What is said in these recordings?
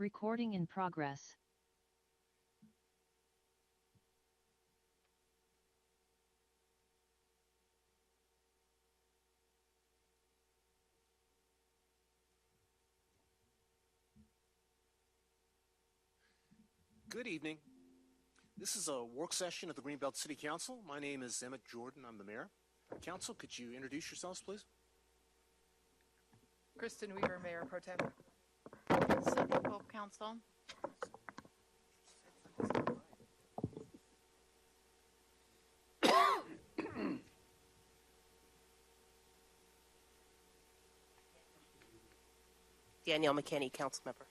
Recording in progress. Good evening. This is a work session of the Greenbelt City Council. My name is Emmett Jordan. I'm the mayor. Council, could you introduce yourselves, please? Kristen Weaver, Mayor Pro Tem. Cynthia Pope, Council. Danielle McKinney, council member.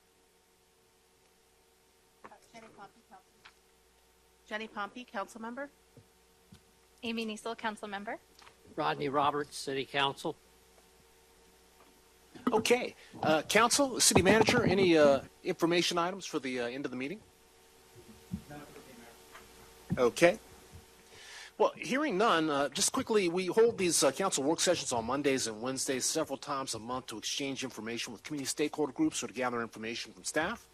Jenny Pompey, Council Member. Amy Niesel, council member. Rodney Roberts, City Council. Okay. Council, city manager, any information items for the end of the meeting? Okay. Well, hearing none, just quickly, we hold these council work sessions on Mondays and Wednesdays several times a month to exchange information with community stakeholder groups or to gather information from staff.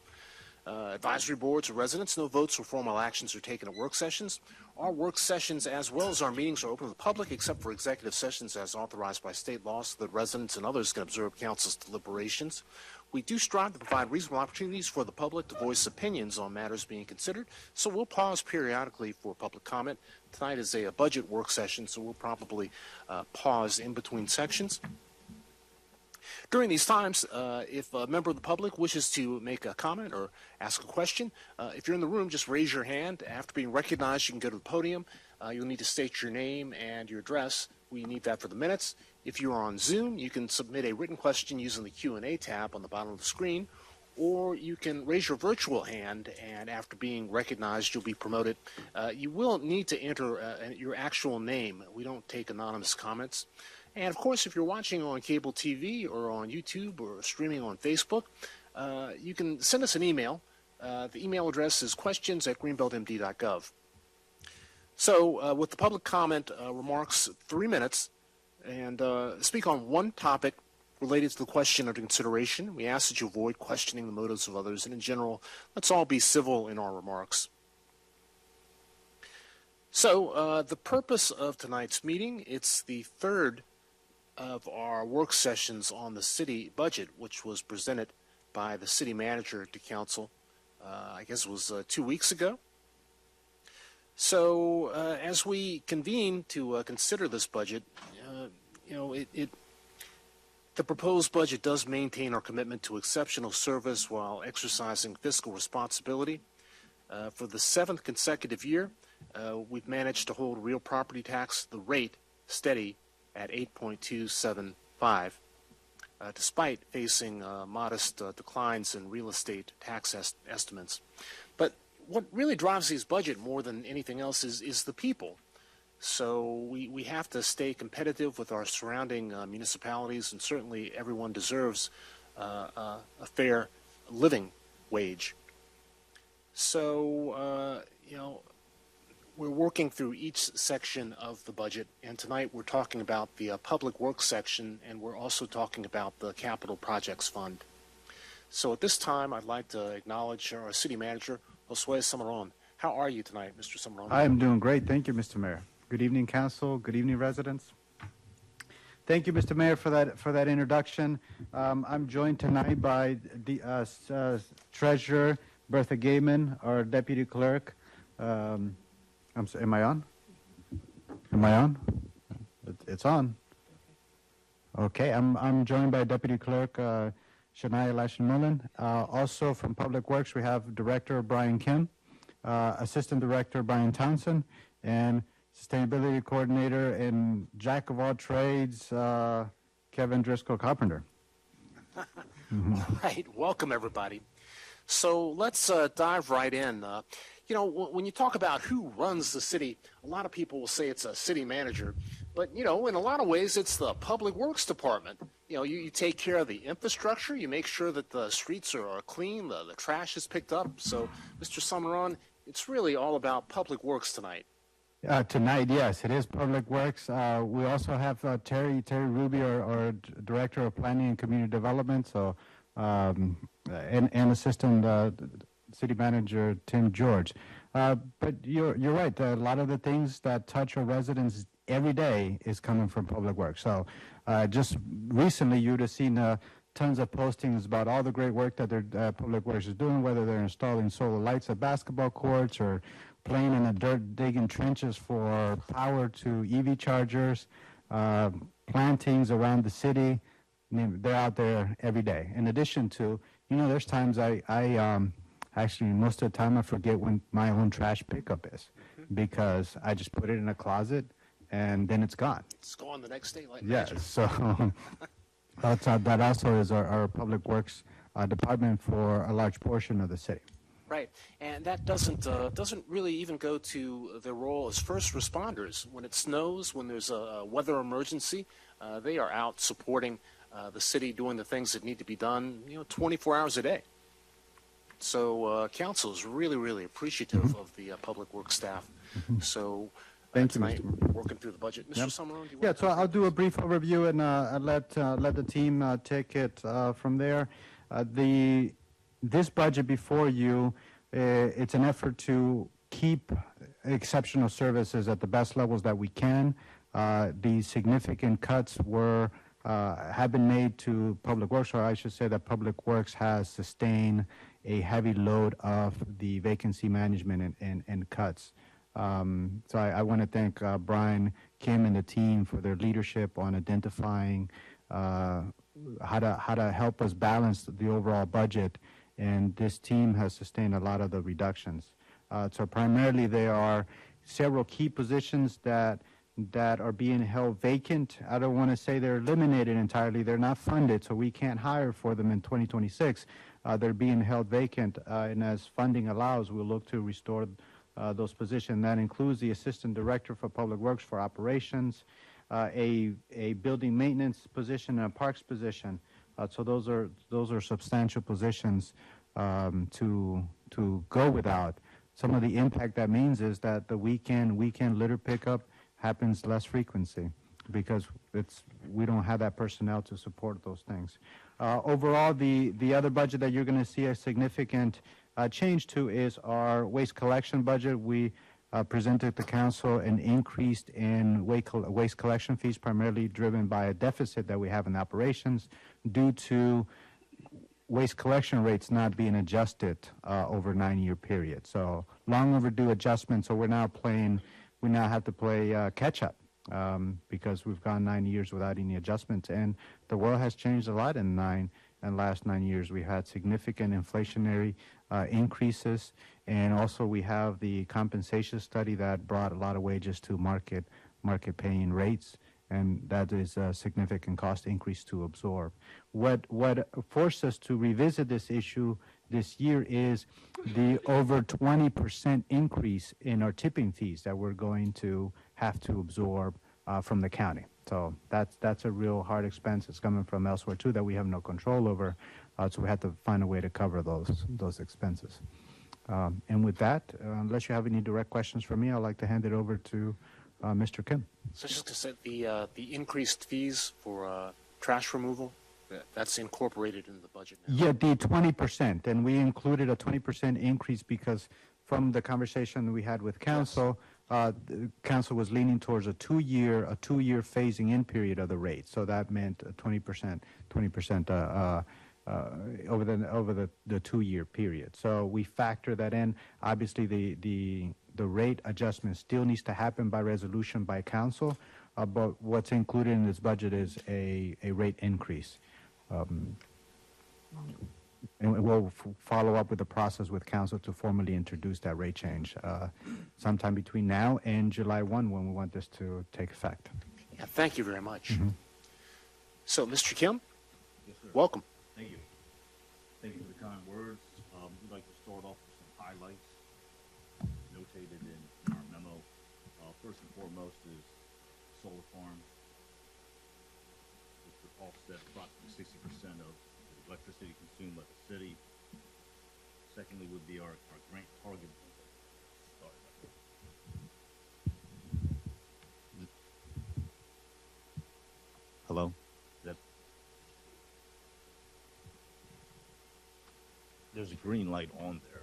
Advisory boards or residents. No votes or formal actions are taken at work sessions. Our work sessions, as well as our meetings, are open to the public except for executive sessions as authorized by state law so that residents and others can observe council's deliberations. We do strive to provide reasonable opportunities for the public to voice opinions on matters being considered, so we'll pause periodically for public comment. Tonight is a budget work session, so we'll probably pause in between sections. During these times, if a member of the public wishes to make a comment or ask a question, if you're in the room, just raise your hand. After being recognized, you can go to the podium. You'll need to state your name and your address. We need that for the minutes. If you are on Zoom, you can submit a written question using the Q&A tab on the bottom of the screen, or you can raise your virtual hand, and after being recognized, you'll be promoted. You will need to enter your actual name. We don't take anonymous comments. And, of course, if you're watching on cable TV or on YouTube or streaming on Facebook, you can send us an email. The email address is questions@greenbeltmd.gov. So with the public comment remarks, 3 minutes, and speak on one topic related to the question under consideration. We ask that you avoid questioning the motives of others, and in general, let's all be civil in our remarks. So the purpose of tonight's meeting, it's the third of our work sessions on the city budget, which was presented by the city manager to council, I guess it was 2 weeks ago. So as we convene to consider this budget, the proposed budget does maintain our commitment to exceptional service while exercising fiscal responsibility. For the 7th consecutive year, we've managed to hold real property tax, the rate, steady at 8.275, despite facing modest declines in real estate tax estimates. But what really drives these budget more than anything else is the people. So we have to stay competitive with our surrounding municipalities, and certainly everyone deserves a fair living wage. So, we're working through each section of the budget, and tonight we're talking about the public works section, and we're also talking about the capital projects fund. So at this time, I'd like to acknowledge our city manager, Josue Samaron. How are you tonight, Mr. Samaron? I am doing great. Thank you, Mr. Mayor. Good evening, council. Good evening, residents. Thank you, Mr. Mayor, for that introduction. I'm joined tonight by the Treasurer Bertha Gaiman, our Deputy Clerk. I'm sorry, am I on? Am I on? It's on. Okay, I'm joined by Deputy Clerk Shania Lashin-Mullen. Also from Public Works, we have Director Brian Kim, Assistant Director Brian Townsend, and Sustainability Coordinator and Jack of all trades, Kevin Driscoll Carpenter. All right, welcome everybody. So let's dive right in. When you talk about who runs the city, a lot of people will say it's a city manager, but in a lot of ways it's the Public Works Department. You take care of the infrastructure, you make sure that the streets are clean, the trash is picked up. So, Mr. Samaron, it's really all about Public Works tonight. Tonight, yes, it is Public Works. We also have Terry Ruby, our Director of Planning and Community Development. So and Assistant City Manager Tim George. But you're right. A lot of the things that touch our residents every day is coming from Public Works. So just recently, you'd have seen tons of postings about all the great work that their Public Works is doing, whether they're installing solar lights at basketball courts or playing in the dirt, digging trenches for power to EV chargers, plantings around the city. I mean, they're out there every day. In addition to, there's times I actually, most of the time I forget when my own trash pickup is because I just put it in a closet and then it's gone. Let's go on the next day like Yes, magic. so that also is our Public Works department for a large portion of the city. Right, and that doesn't really even go to their role as first responders. When it snows, when there's a weather emergency, they are out supporting the city, doing the things that need to be done, 24 hours a day. So council is really, really appreciative of the Public Works staff. So Thank you, tonight, Mr. we're working through the budget. Mr. Yep. Summerlin, do you Yeah, want so I'll do a brief overview and let the team take it from there. This budget before you, it's an effort to keep exceptional services at the best levels that we can. The significant cuts have been made to Public Works, or I should say that Public Works has sustained a heavy load of the vacancy management and cuts. So I want to thank Brian, Kim, and the team for their leadership on identifying how to help us balance the overall budget, and this team has sustained a lot of the reductions. So primarily there are several key positions that are being held vacant. I don't want to say they're eliminated entirely. They're not funded, so we can't hire for them in 2026. They're being held vacant, and as funding allows, we'll look to restore those positions. That includes the Assistant Director for Public Works for Operations, a building maintenance position, and a parks position. So those are substantial positions to go without. Some of the impact that means is that the weekend litter pickup happens less frequency because we don't have that personnel to support those things. Overall, the other budget that you're going to see a significant change to is our waste collection budget. We presented to council an increase in waste collection fees, primarily driven by a deficit that we have in operations due to waste collection rates not being adjusted over a 9-year period. So long overdue adjustment. So we now have to play catch up because we've gone 9 years without any adjustments, and the world has changed a lot in last 9 years. We had significant inflationary increases, and also we have the compensation study that brought a lot of wages to market paying rates, and that is a significant cost increase to absorb. What forced us to revisit this issue this year is the over 20% increase in our tipping fees that we're going to have to absorb from the county. So that's a real hard expense. It's coming from elsewhere too that we have no control over. So we have to find a way to cover those expenses. And with that, unless you have any direct questions for me, I'd like to hand it over to Mr. Kim. So just to say, the increased fees for trash removal, that's incorporated into the budget now. Yeah, the 20%, and we included a 20% increase because from the conversation we had with council, the council was leaning towards a two-year phasing in period of the rate. So that meant 20% over the 2-year period. So we factor that in. Obviously, the rate adjustment still needs to happen by resolution by council, but what's included in this budget is a rate increase. And we'll follow up with the process with council to formally introduce that rate change sometime between now and July 1 when we want this to take effect. Yeah, thank you very much. So, Mr. Kim, welcome. Thank you. Thank you for the kind words. We'd like to start off with some highlights notated in our memo. First and foremost is solar farms, which would offset approximately 60% of the electricity consumed by the city. Secondly would be our grant target. Sorry about that. Hello? there's a green light on there.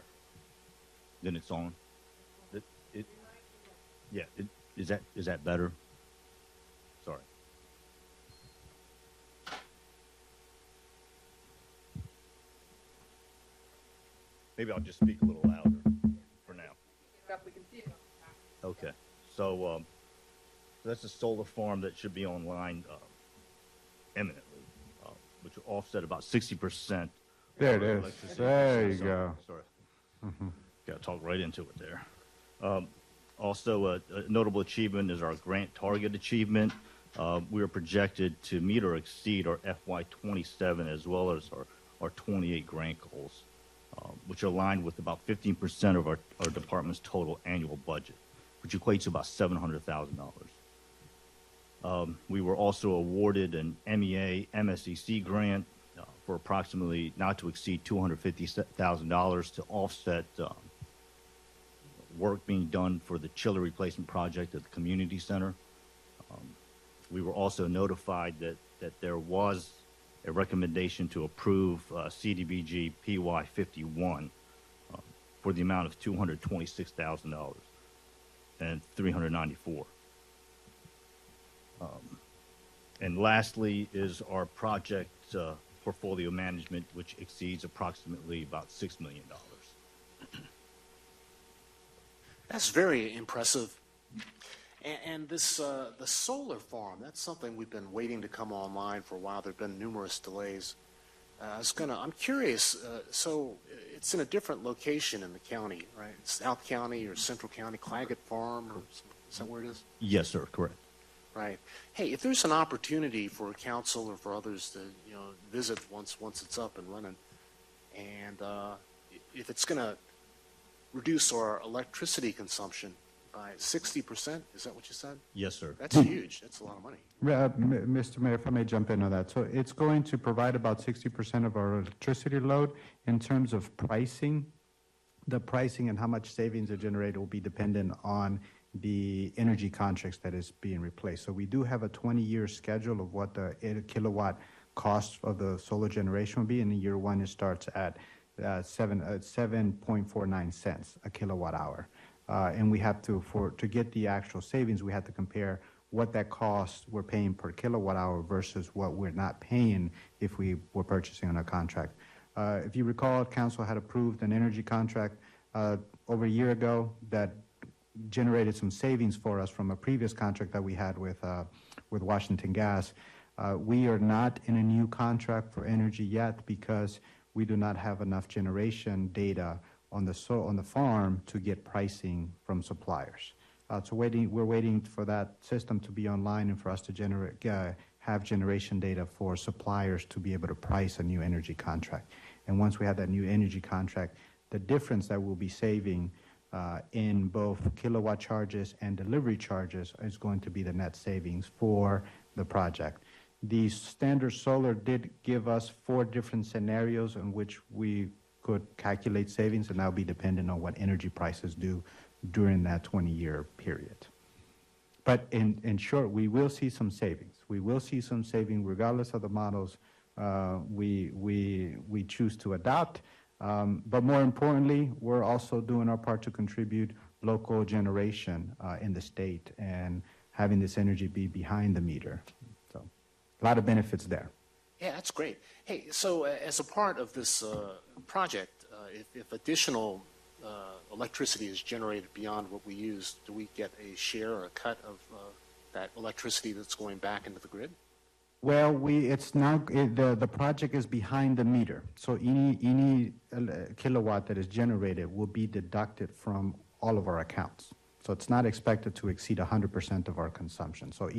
Then it's on. Yeah, is that better? Sorry. Maybe I'll just speak a little louder for now. Okay, so that's a solar farm that should be online imminently, which will offset about 60%. There it of is. electricity There usage. you go. Sorry. Got to talk right into it there. Also, a notable achievement is our grant target achievement. We are projected to meet or exceed our FY27 as well as our 28 grant goals, which are aligned with about 15% of our department's total annual budget, which equates to about $700,000. We were also awarded an MEA MSEC grant for approximately not to exceed $250,000 to offset work being done for the chiller replacement project at the community center. We were also notified that there was a recommendation to approve CDBG PY 51 for the amount of $226,000 and $394. And lastly is our project portfolio management, which exceeds approximately about $6 million. That's very impressive. And this the solar farm, that's something we've been waiting to come online for a while. There have been numerous delays. I'm curious, so it's in a different location in the county, right? South County or Central County, Claggett Farm, or is that where it is? Yes, sir, correct. Right. Hey, if there's an opportunity for council or for others to, visit once it's up and running, and if it's going to reduce our electricity consumption by 60%, is that what you said? Yes, sir. That's huge. That's a lot of money. Mr. Mayor, if I may jump in on that. So it's going to provide about 60% of our electricity load. In terms of pricing, the pricing and how much savings are generated will be dependent on the energy contracts that is being replaced. So we do have a 20-year schedule of what the kilowatt cost of the solar generation will be. In year one, it starts at 7.49 cents a kilowatt hour. And we have to get the actual savings, we have to compare what that cost we're paying per kilowatt hour versus what we're not paying if we were purchasing on a contract. If you recall, Council had approved an energy contract over a year ago that generated some savings for us from a previous contract that we had with Washington Gas. We are not in a new contract for energy yet because we do not have enough generation data on the farm to get pricing from suppliers. We're waiting for that system to be online and for us to have generation data for suppliers to be able to price a new energy contract. And once we have that new energy contract, the difference that we'll be saving in both kilowatt charges and delivery charges is going to be the net savings for the project. The standard solar did give us 4 different scenarios in which we could calculate savings, and that will be dependent on what energy prices do during that 20-year period. But in short, we will see some savings. We will see some saving regardless of the models we choose to adopt. But more importantly, we're also doing our part to contribute local generation in the state and having this energy be behind the meter. So a lot of benefits there. Yeah, that's great. Hey, so as a part of this project, if additional electricity is generated beyond what we use, do we get a share or a cut of that electricity that's going back into the grid? Well, the project is behind the meter, so any kilowatt that is generated will be deducted from all of our accounts. So it's not expected to exceed 100% of our consumption. So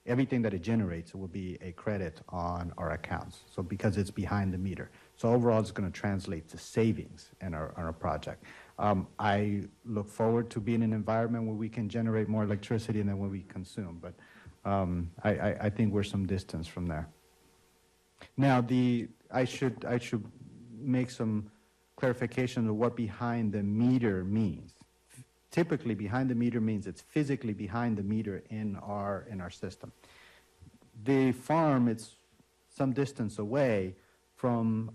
everything that it generates will be a credit on our accounts. So because it's behind the meter, so overall it's going to translate to savings in our project. I look forward to being in an environment where we can generate more electricity than what we consume, but I think we're some distance from there. Now, I should make some clarification of what behind the meter means. Typically, behind the meter means it's physically behind the meter in our system. The farm, it's some distance away from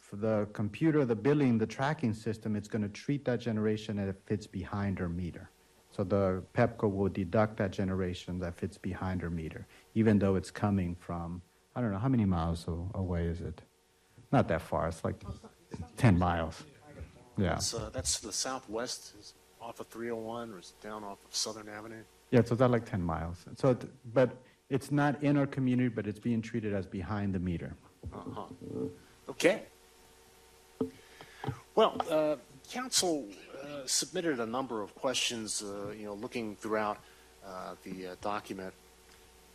for the computer, the billing, the tracking system, it's going to treat that generation as it fits behind her meter. So the PEPCO will deduct that generation that fits behind her meter, even though it's coming from, I don't know, how many miles away is it? Not that far. It's like 10 miles. Yeah. That's to the southwest, is off of 301, or is it down off of Southern Avenue? Yeah, so that's like 10 miles. So, but it's not in our community, but it's being treated as behind the meter. Uh-huh. Okay. Well, council submitted a number of questions, looking throughout the document,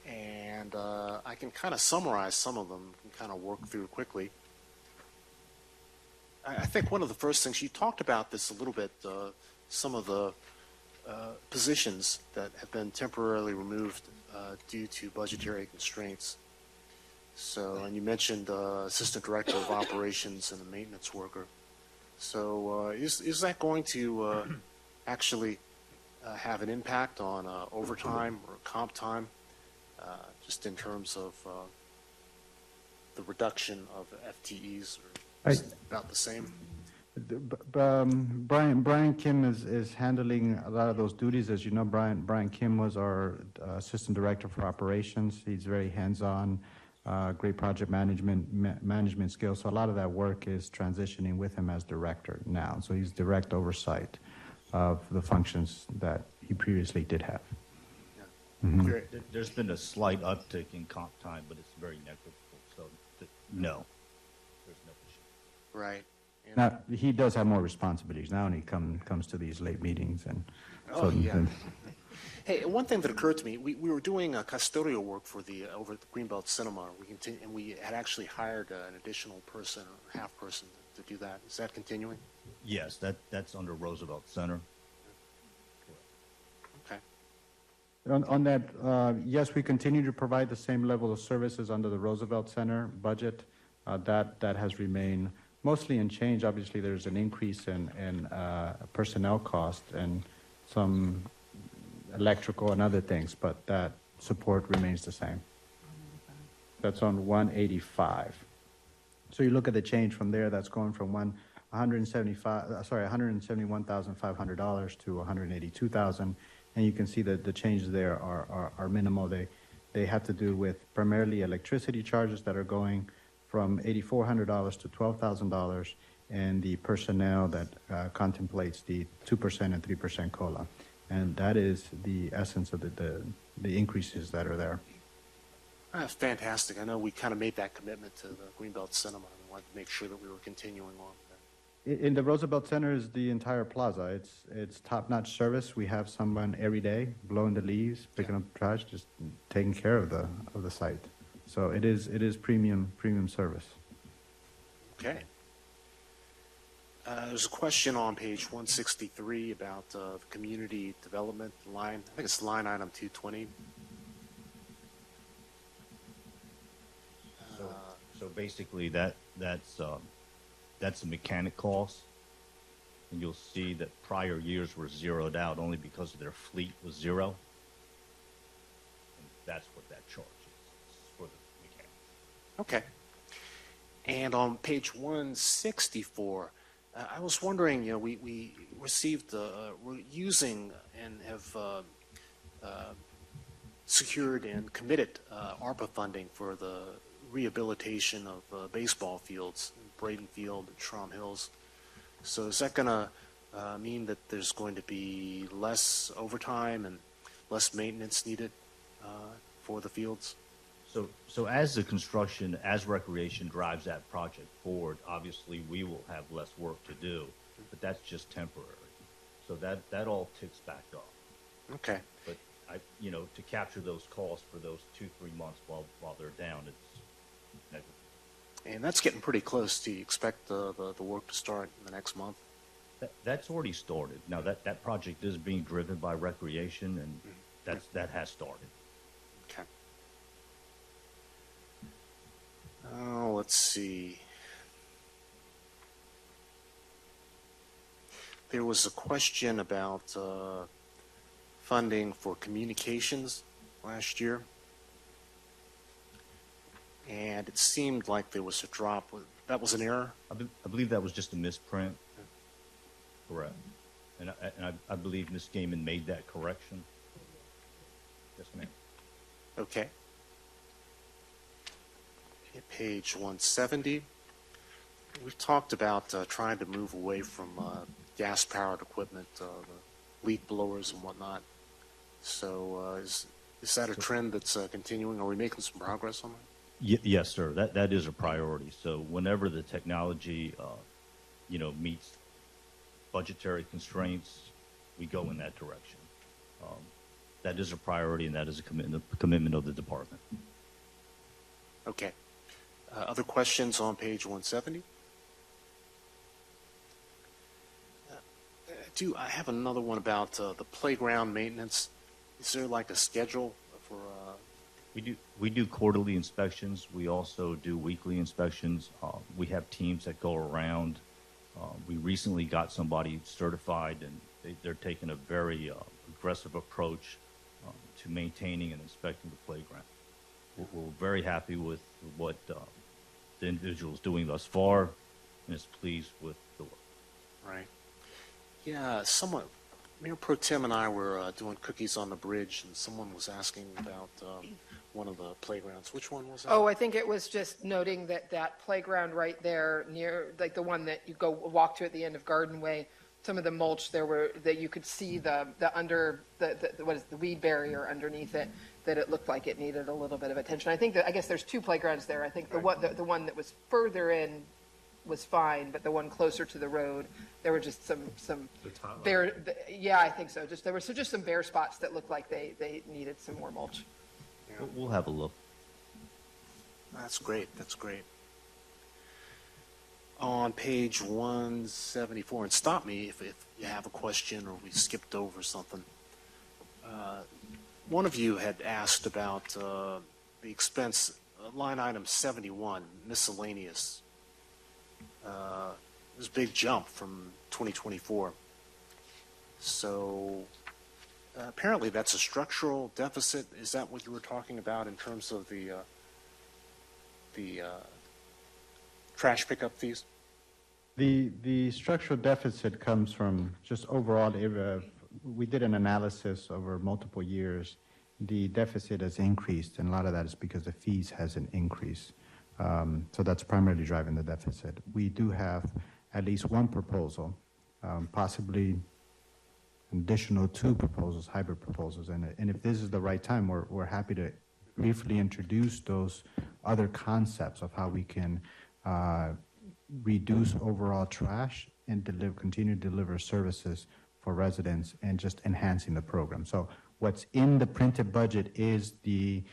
and I can kind of summarize some of them and kind of work through quickly. I think one of the first things, you talked about this a little bit, some of the positions that have been temporarily removed due to budgetary constraints. So, and you mentioned Assistant Director of Operations and a maintenance worker. So is that going to actually have an impact on overtime or comp time, just in terms of the reduction of FTEs, or is it about the same? Brian Kim is handling a lot of those duties. As you know, Brian Kim was our Assistant Director for Operations. He's very hands-on, great project management skills. So a lot of that work is transitioning with him as director now. So he's direct oversight of the functions that he previously did have. Yeah. Great. There's been a slight uptick in comp time, but it's very negligible. So, no, there's no issue. Right. And Now, he does have more responsibilities now, and he comes to these late meetings. And Oh, yeah. Hey, one thing that occurred to me, we were doing custodial work for over at the Greenbelt Cinema. And we had actually hired an additional person or half person to do that. Is that continuing? Yes, that's under Roosevelt Center. Okay. On that, yes, we continue to provide the same level of services under the Roosevelt Center budget. That has remained mostly unchanged. Obviously, there's an increase in personnel cost and some electrical and other things, but that support remains the same. That's on 185. So you look at the change from there. That's going from $171,500 to $182,000, and you can see that the changes there are minimal. They have to do with primarily electricity charges that are going from $8,400 to $12,000, and the personnel that contemplates the 2% and 3% COLA. And that is the essence of the increases that are there. That's fantastic. I know we kind of made that commitment to the Greenbelt Cinema. We wanted to make sure that we were continuing on with that. In the Roosevelt Center is the entire plaza. It's top-notch service. We have someone every day blowing the leaves, picking up trash, just taking care of the site. So it is premium service. Okay. There's a question on page 163 about the community development line. I think it's line item 220. So basically, that's a mechanic cost, and you'll see that prior years were zeroed out only because their fleet was zero, and that's what that charge is for the mechanics. Okay. And on page 164, I was wondering, we received, we're using and have secured and committed ARPA funding for the rehabilitation of baseball fields, Braden Field and Shrum Hills. So is that going to mean that there's going to be less overtime and less maintenance needed for the fields? So as the construction, as recreation drives that project forward, obviously we will have less work to do, but that's just temporary. So that all ticks back up. Okay. But to capture those costs for those 2-3 months while they're down, it's negligible. And that's getting pretty close. Do you expect the work to start in the next month? That's already started. Now that project is being driven by recreation, and that has started. Okay. Oh, let's see. There was a question about funding for communications last year. and it seemed like there was a drop. That was an error? I believe that was just a misprint. Correct. And I believe Ms. Gaiman made that correction. Yes, ma'am. Okay. Page 170. We've talked about trying to move away from gas-powered equipment, the leaf blowers and whatnot. So is that a trend that's continuing? Are we making some progress on that? Yes, sir. That is a priority. So whenever the technology, meets budgetary constraints, we go in that direction. That is a priority, and that is a commitment of the department. Okay. Other questions on page 170? I have another one about the playground maintenance. Is there like a schedule for? We do quarterly inspections. We also do weekly inspections. We have teams that go around. We recently got somebody certified, and they're taking a very aggressive approach to maintaining and inspecting the playground. We're very happy with what the individual is doing thus far, and is pleased with the work. Right. Yeah, Mayor Pro Tem and I were doing cookies on the bridge, and someone was asking about one of the playgrounds. Which one was that? Oh, I think it was just noting that playground right there near, like the one that you go walk to at the end of Garden Way, some of the mulch that you could see the weed barrier underneath it, that it looked like it needed a little bit of attention. I guess there's two playgrounds there. I think the one that was further in was fine, but the one closer to the road, there were just some bare. Yeah, I think so. There were just some bare spots that looked like they needed some more mulch. We'll have a look. That's great. That's great. On page 174, and stop me if you have a question or we skipped over something. One of you had asked about the expense, line item 71, miscellaneous. It was a big jump from 2024. So apparently that's a structural deficit. Is that what you were talking about in terms of the trash pickup fees? The structural deficit comes from just overall, we did an analysis over multiple years. The deficit has increased, and a lot of that is because the fees hasn't increased. So that's primarily driving the deficit. We do have at least one proposal, possibly an additional two proposals, hybrid proposals. And if this is the right time, we're happy to briefly introduce those other concepts of how we can reduce overall trash and continue to deliver services for residents and just enhancing the program. So what's in the printed budget is the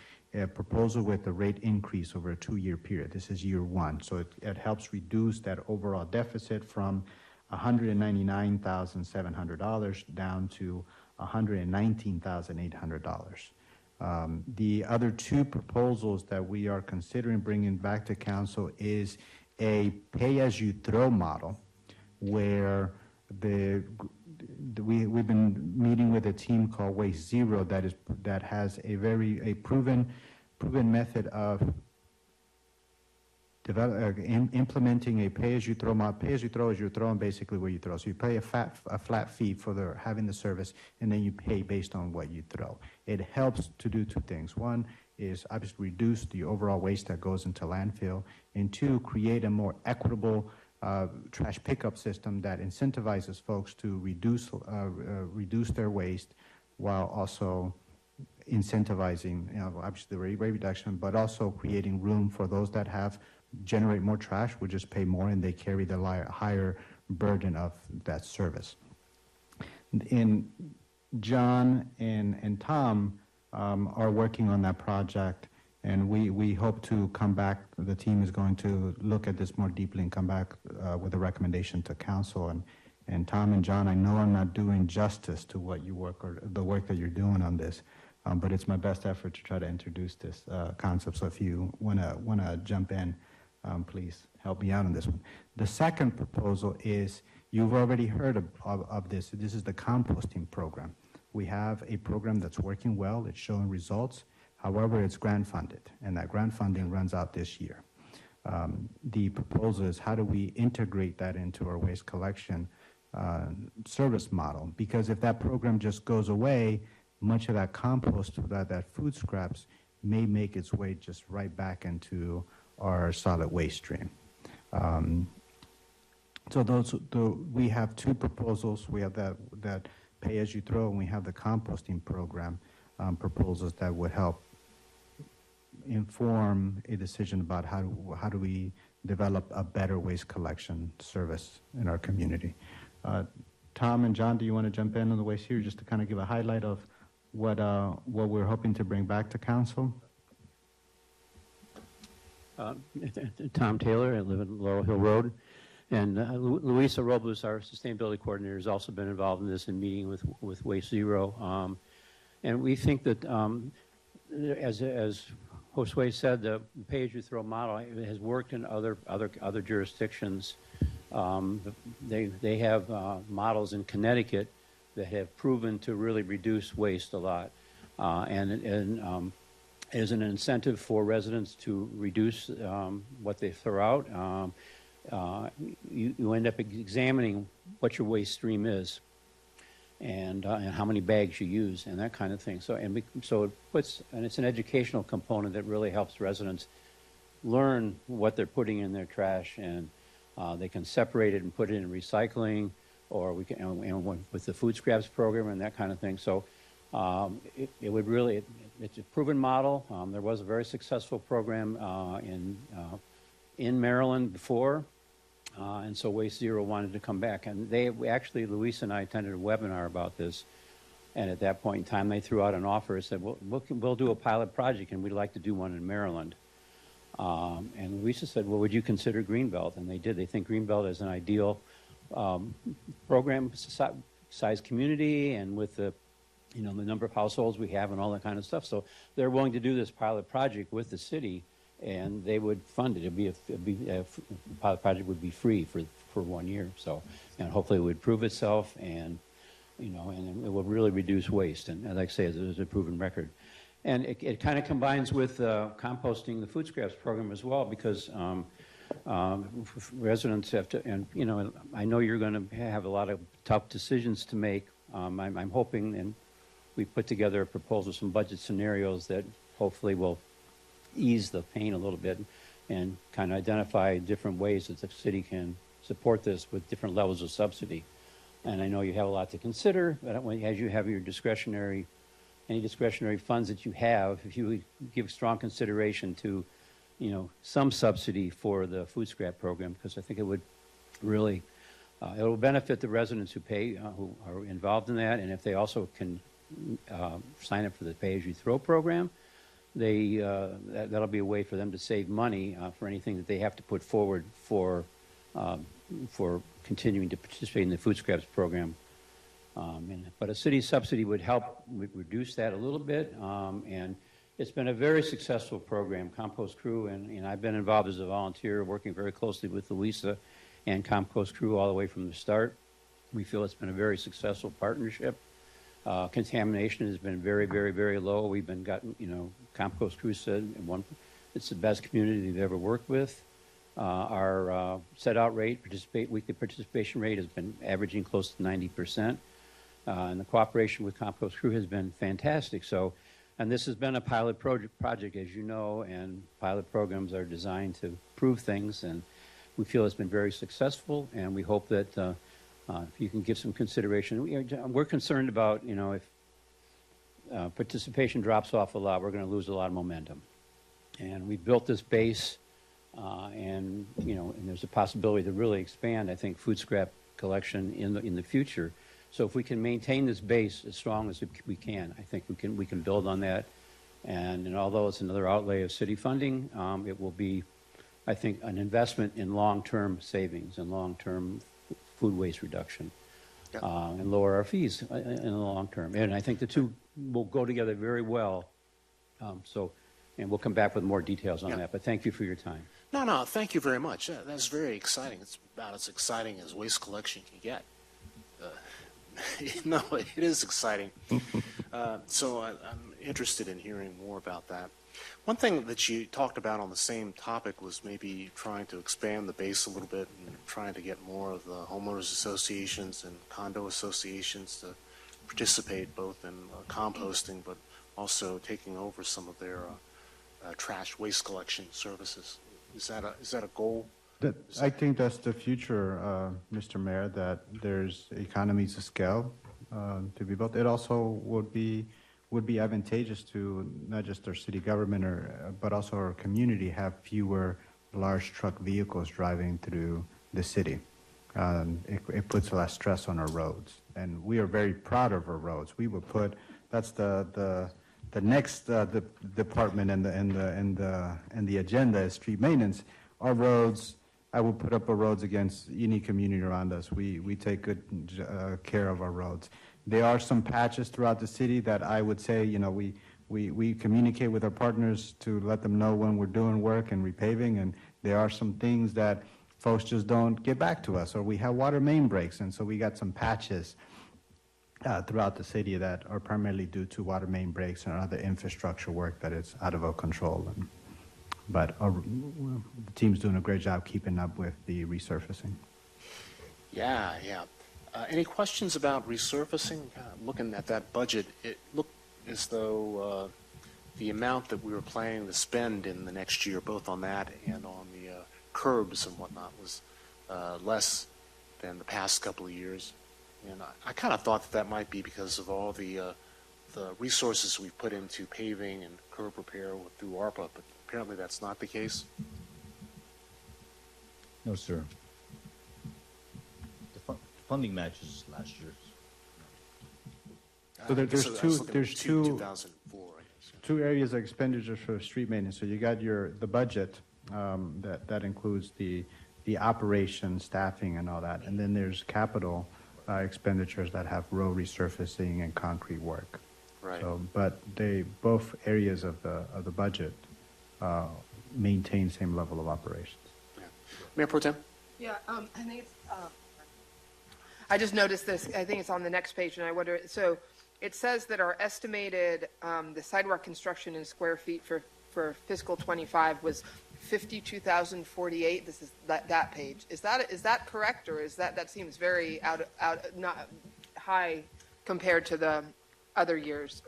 proposal with the rate increase over a 2-year period. This is year one. So it helps reduce that overall deficit from $199,700 down to $119,800. The other two proposals that we are considering bringing back to council is a pay-as-you-throw model, where we've been meeting with a team called Waste Zero that has a proven method of implementing a pay-as-you-throw model. Pay-as-you-throw is you're throwing basically where you throw. So you pay a flat fee for having the service, and then you pay based on what you throw. It helps to do two things. One is obviously reduce the overall waste that goes into landfill, and two, create a more equitable trash pickup system that incentivizes folks to reduce their waste, while also incentivizing, obviously the rate reduction, but also creating room for those that generate more trash, will just pay more, and they carry the higher burden of that service. And John and Tom are working on that project, and we hope to come back. The team is going to look at this more deeply and come back with a recommendation to council. And Tom and John, I know I'm not doing justice to what you work or the work that you're doing on this, but it's my best effort to try to introduce this concept. So if you wanna jump in, please help me out on this one. The second proposal is, you've already heard of this. This is the composting program. We have a program that's working well. It's showing results. However, it's grant funded, and that grant funding runs out this year. The proposal is how do we integrate that into our waste collection service model? Because if that program just goes away, much of that compost, that food scraps, may make its way just right back into our solid waste stream. So we have two proposals. We have that pay as you throw, and we have the composting program proposals that would help inform a decision about how do we develop a better waste collection service in our community. Tom and John, do you want to jump in on the waste here just to kind of give a highlight of what we're hoping to bring back to council? Tom Taylor, I live in Laurel Hill Road. And Luisa Robles, our sustainability coordinator, has also been involved in this in meeting with Waste Zero. And we think that, as Josue said, the pay-as-you-throw model has worked in other jurisdictions. They have models in Connecticut that have proven to really reduce waste a lot, and as an incentive for residents to reduce what they throw out. You end up examining what your waste stream is, and how many bags you use, and that kind of thing. So it's an educational component that really helps residents learn what they're putting in their trash, and they can separate it and put it in recycling, or we can, and with the food scraps program and that kind of thing. So it would really, it's a proven model. There was a very successful program in Maryland before, and so Waste Zero wanted to come back. And Luis and I attended a webinar about this, and at that point in time, they threw out an offer and said, we'll do a pilot project, and we'd like to do one in Maryland. And Luisa said, well, would you consider Greenbelt? And they did. They think Greenbelt is an ideal program size community, and with the number of households we have and all that kind of stuff. So they're willing to do this pilot project with the city, and they would fund it. A pilot project would be free for 1 year. So, and hopefully it would prove itself, and and it will really reduce waste. And like I say, it's a proven record. And it kind of combines with composting the food scraps program as well, because residents have to, and I know you're going to have a lot of tough decisions to make. I'm hoping, and we put together a proposal, some budget scenarios that hopefully will ease the pain a little bit and kind of identify different ways that the city can support this with different levels of subsidy. And I know you have a lot to consider, but as you have your any discretionary funds that you have, if you would give strong consideration to, some subsidy for the food scrap program, because I think it would really, it will benefit the residents who who are involved in that, and if they also can sign up for the pay-as-you-throw program, that'll be a way for them to save money for anything that they have to put forward for continuing to participate in the food scraps program. But a city subsidy would help reduce that a little bit, and it's been a very successful program. Compost Crew, and I've been involved as a volunteer, working very closely with Luisa and Compost Crew all the way from the start. We feel it's been a very successful partnership. Contamination has been very, very, very low. We've been Compost Crew said it's the best community they've ever worked with. Our set-out rate, weekly participation rate has been averaging close to 90%. And the cooperation with Compost Crew has been fantastic. So, and this has been a pilot project, as you know, and pilot programs are designed to prove things, and we feel it's been very successful, and we hope that if you can give some consideration. We're concerned about, if participation drops off a lot, we're going to lose a lot of momentum. And we built this base, and there's a possibility to really expand, I think, food scrap collection in the future. So if we can maintain this base as strong as we can, I think we can build on that. And although it's another outlay of city funding, it will be, I think, an investment in long-term savings and long-term food waste reduction, and lower our fees in the long term. And I think the two will go together very well. And we'll come back with more details on that. But thank you for your time. No, thank you very much. That's very exciting. It's about as exciting as waste collection can get. No, it is exciting. So I'm interested in hearing more about that. One thing that you talked about on the same topic was maybe trying to expand the base a little bit and trying to get more of the homeowners associations and condo associations to participate both in composting, but also taking over some of their trash waste collection services. Is that a goal? I think that's the future, Mr. Mayor, that there's economies of scale to be built. It also would be advantageous to not just our city government, but also our community have fewer large truck vehicles driving through the city. It puts less stress on our roads, and we are very proud of our roads. We would put that's the next the department and the agenda is street maintenance. Our roads, I will put up our roads against any community around us. We take good care of our roads. There are some patches throughout the city that I would say, we communicate with our partners to let them know when we're doing work and repaving, and there are some things that folks just don't get back to us, or we have water main breaks, and so we got some patches throughout the city that are primarily due to water main breaks and other infrastructure work that is out of our control. But the team's doing a great job keeping up with the resurfacing. Yeah. Any questions about resurfacing? Looking at that budget, it looked as though the amount that we were planning to spend in the next year, both on that and on the curbs and whatnot, was less than the past couple of years. And I kind of thought that might be because of all the resources we've put into paving and curb repair through ARPA, but apparently that's not the case. No, sir. The funding matches last year's. So there's I was two- looking there's at two- 2004, I guess. Two areas of expenditures for street maintenance. So you got the budget that includes the operation, staffing, and all that, and then there's capital expenditures that have road resurfacing and concrete work. Right. So, but both areas of the budget maintain same level of operations. Yeah. Mayor Pro Tem? Yeah, I think it's, I just noticed this, I think it's on the next page, and I wonder, so it says that our estimated, the sidewalk construction in square feet for fiscal '25 was 52,048. This is that page. Is that correct, or is that seems very not high compared to the other years?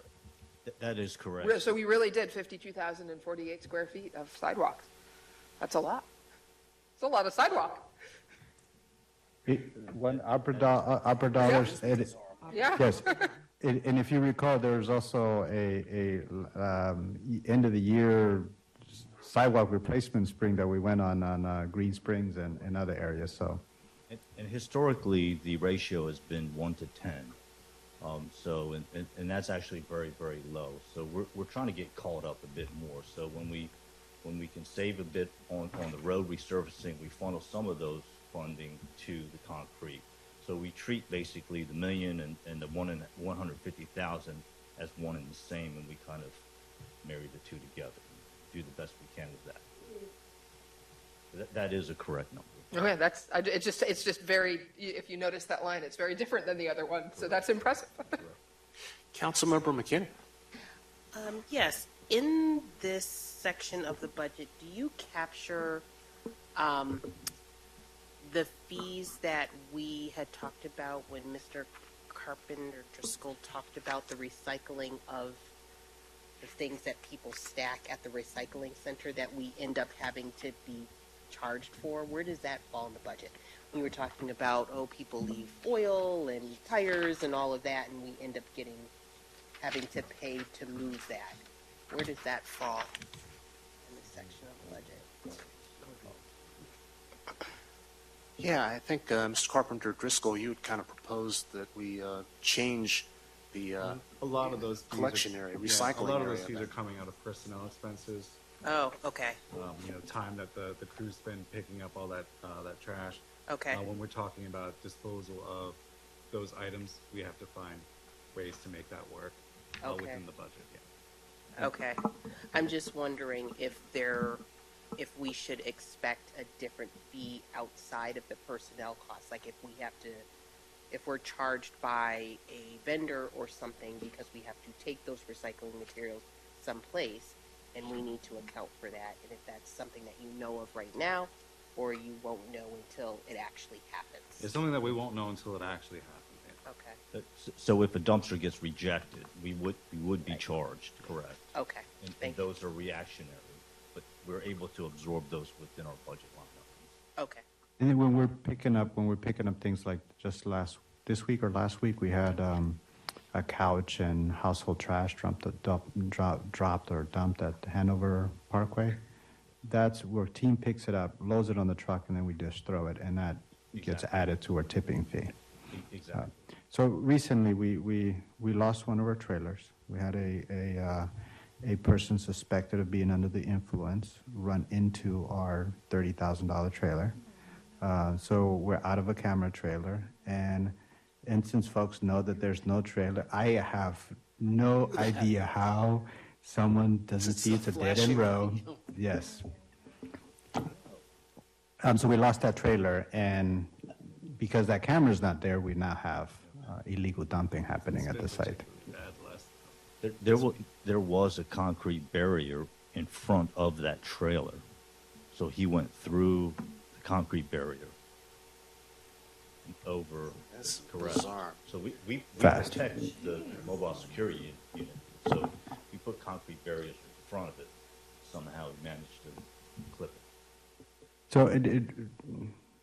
That is correct. So we really did 52,048 square feet of sidewalks. That's a lot. It's a lot of sidewalk. One upper dollars. Yeah. Yes, and if you recall, there was also a end of the year sidewalk replacement spring that we went on Green Springs and other areas. So, And historically, the ratio has been 1 to 10. So, and that's actually very, very low. So we're trying to get caught up a bit more. So when we can save a bit on the road resurfacing, we funnel some of those funding to the concrete. So we treat basically the million and the 150,000 as one and the same, and we kind of marry the two together and do the best we can with that. That is a correct number. Okay, it's just very, if you notice that line, it's very different than the other one, so that's impressive. Councilmember McKinney? Yes, in this section of the budget, do you capture the fees that we had talked about when Mr. Carpenter Driscoll talked about the recycling of the things that people stack at the recycling center that we end up having to be charged for? Where does that fall in the budget? We were talking about, people leave oil and tires and all of that, and we end up having to pay to move that. Where does that fall in this section of the budget? Yeah, I think, Mr. Carpenter Driscoll, you had kind of proposed that we change the A lot of those fees collection area, recycling A lot of area those fees then. are coming out of personnel expenses. Oh, okay. Time that the crews spend picking up all that trash. Okay. When we're talking about disposal of those items, we have to find ways to make that work Okay. within the budget. Yeah. Okay. I'm just wondering if we should expect a different fee outside of the personnel costs, like if we have to if we're charged by a vendor or something because we have to take those recycling materials someplace, and we need to account for that. And if that's something that you know of right now, or you won't know until it actually happens. It's something that we won't know until it actually happens. Okay. So if a dumpster gets rejected, we would be charged, correct? Okay. And Thank you. those are reactionary, but we're able to absorb those within our budget line items. Okay. And then when we're picking up things like just this week or last week, we had a couch and household trash dropped or dumped at Hanover Parkway. That's where team picks it up, loads it on the truck, and then we just throw it, and that gets Exactly. added to our tipping fee. Exactly. So recently, we lost one of our trailers. We had a person suspected of being under the influence run into our $30,000 trailer. So we're out of a camera trailer, and since folks know that there's no trailer, I have no idea how someone doesn't see it's a dead end road. Yes. So we lost that trailer, and because that camera's not there, we now have illegal dumping happening at the site. There was a concrete barrier in front of that trailer. So he went through the concrete barrier and over. That's Correct. bizarre. So we Fast. protect the mobile security unit. So we put concrete barriers in front of it. Somehow we managed to clip it. So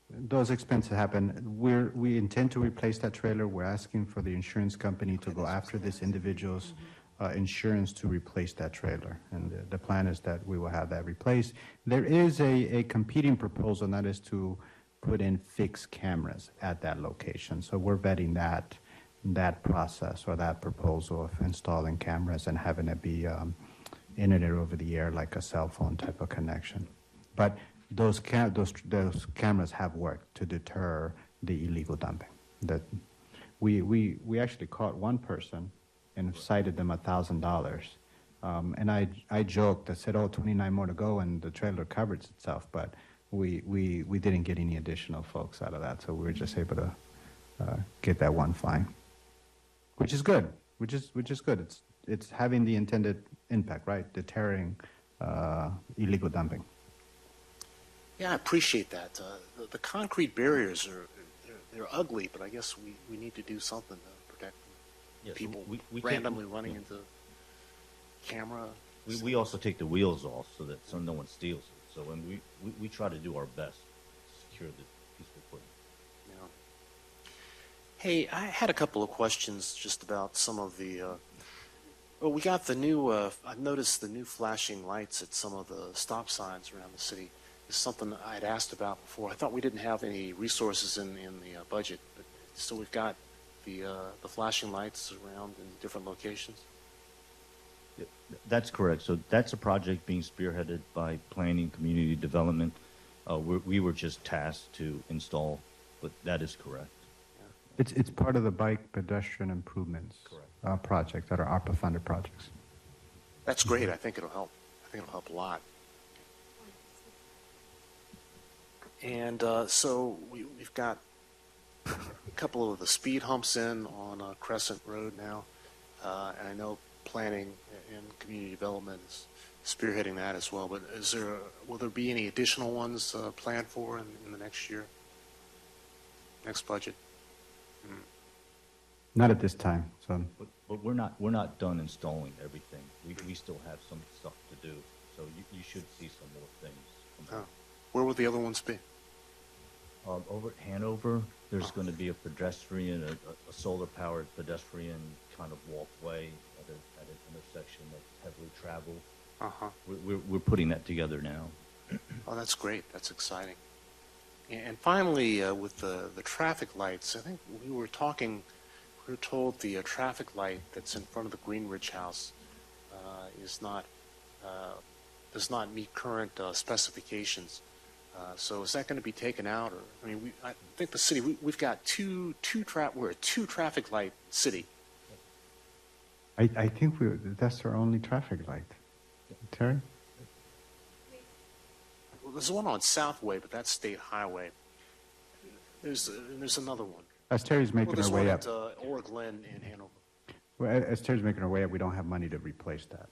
those expenses happen. We intend to replace that trailer. We're asking for the insurance company to go after this individual's insurance to replace that trailer. And the plan is that we will have that replaced. There is a competing proposal, and that is to put in fixed cameras at that location. So we're vetting that process or that proposal of installing cameras and having it be internet over the air like a cell phone type of connection. But those cameras have worked to deter the illegal dumping. That we actually caught one person and cited them $1,000. And I joked, I said, 29 more to go and the trailer covers itself. But we didn't get any additional folks out of that. So we were just able to get that one fine, which is good, which is good. It's having the intended impact, right? Deterring illegal dumping. Yeah, I appreciate that. The concrete barriers they're ugly, but I guess we need to do something to protect Yeah, so people we take- randomly running yeah. into camera. We also take the wheels off so that no one steals it. So when we try to do our best to secure the peaceful equipment. Yeah. Hey, I had a couple of questions just about some of the. Well, we got the new. I've noticed the new flashing lights at some of the stop signs around the city. Is something I had asked about before. I thought we didn't have any resources in the budget, but so we've got the flashing lights around in different locations. Yeah, that's correct. So that's a project being spearheaded by Planning Community Development. We were just tasked to install, but that is correct. It's part of the bike pedestrian improvements project that are ARPA funded projects. That's great. I think it'll help. I think it'll help a lot. And so we've got a couple of the speed humps in on Crescent Road now, and I know planning and community development is spearheading that as well. But will there be any additional ones planned for in the next year, next budget? Not at this time. So But we're not done installing everything. We still have some stuff to do. So you should see some more things. Oh. Where will the other ones be? Over at Hanover, there's going to be a pedestrian, a solar-powered pedestrian kind of walkway at an intersection that's heavily traveled. Uh-huh. We're putting that together now. Oh, that's great. That's exciting. And finally, with the traffic lights, I think we were told the traffic light that's in front of the Greenridge House does not meet current specifications. So is that going to be taken out? Or I think the city we've got we're a two traffic light city. I think that's our only traffic light. Terry? Well, there's one on Southway, but that's State Highway. There's another one. As Terry's Well, making there's her one way at up, Ora Glen and Hanover. as Terry's making her way up, we don't have money to replace that.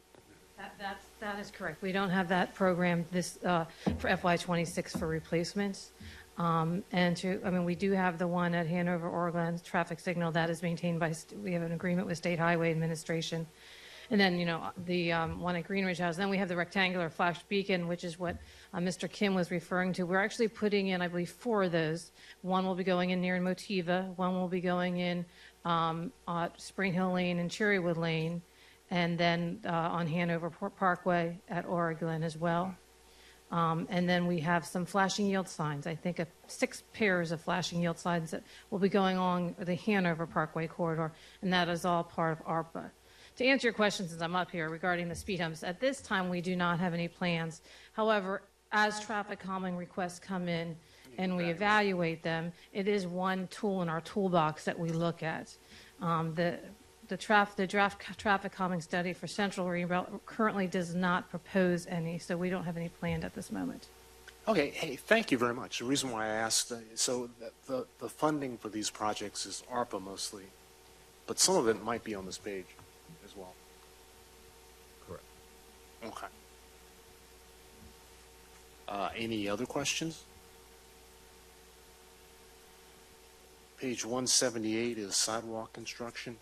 That is correct. We don't have that program this, for FY26 for replacements. We do have the one at Hanover, Oregon traffic signal that is maintained by, we have an agreement with State Highway Administration. And then, the one at Greenridge House. Then we have the rectangular flash beacon, which is what Mr. Kim was referring to. We're actually putting in, I believe, 4 of those. One will be going in near Motiva. One will be going in Spring Hill Lane and Cherrywood Lane. And then on Hanover Parkway at Oregon as well. And then we have some flashing yield signs. I think 6 pairs of flashing yield signs that will be going along the Hanover Parkway corridor, and that is all part of ARPA. To answer your question, since I'm up here regarding the speed humps, at this time we do not have any plans. However, as traffic calming requests come in and we evaluate them, it is one tool in our toolbox that we look at. The draft traffic calming study for Central Greenbelt currently does not propose any, so we don't have any planned at this moment. Okay, hey, thank you very much. The reason why I asked, so the funding for these projects is ARPA mostly, but some of it might be on this page as well. Correct. Okay. Any other questions? Page 178 is sidewalk construction.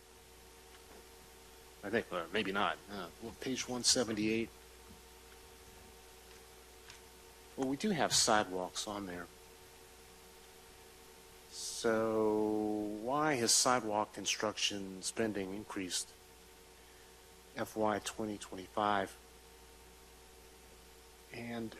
I think, or maybe not. Well, page 178. Well, we do have sidewalks on there. So why has sidewalk construction spending increased FY 2025? And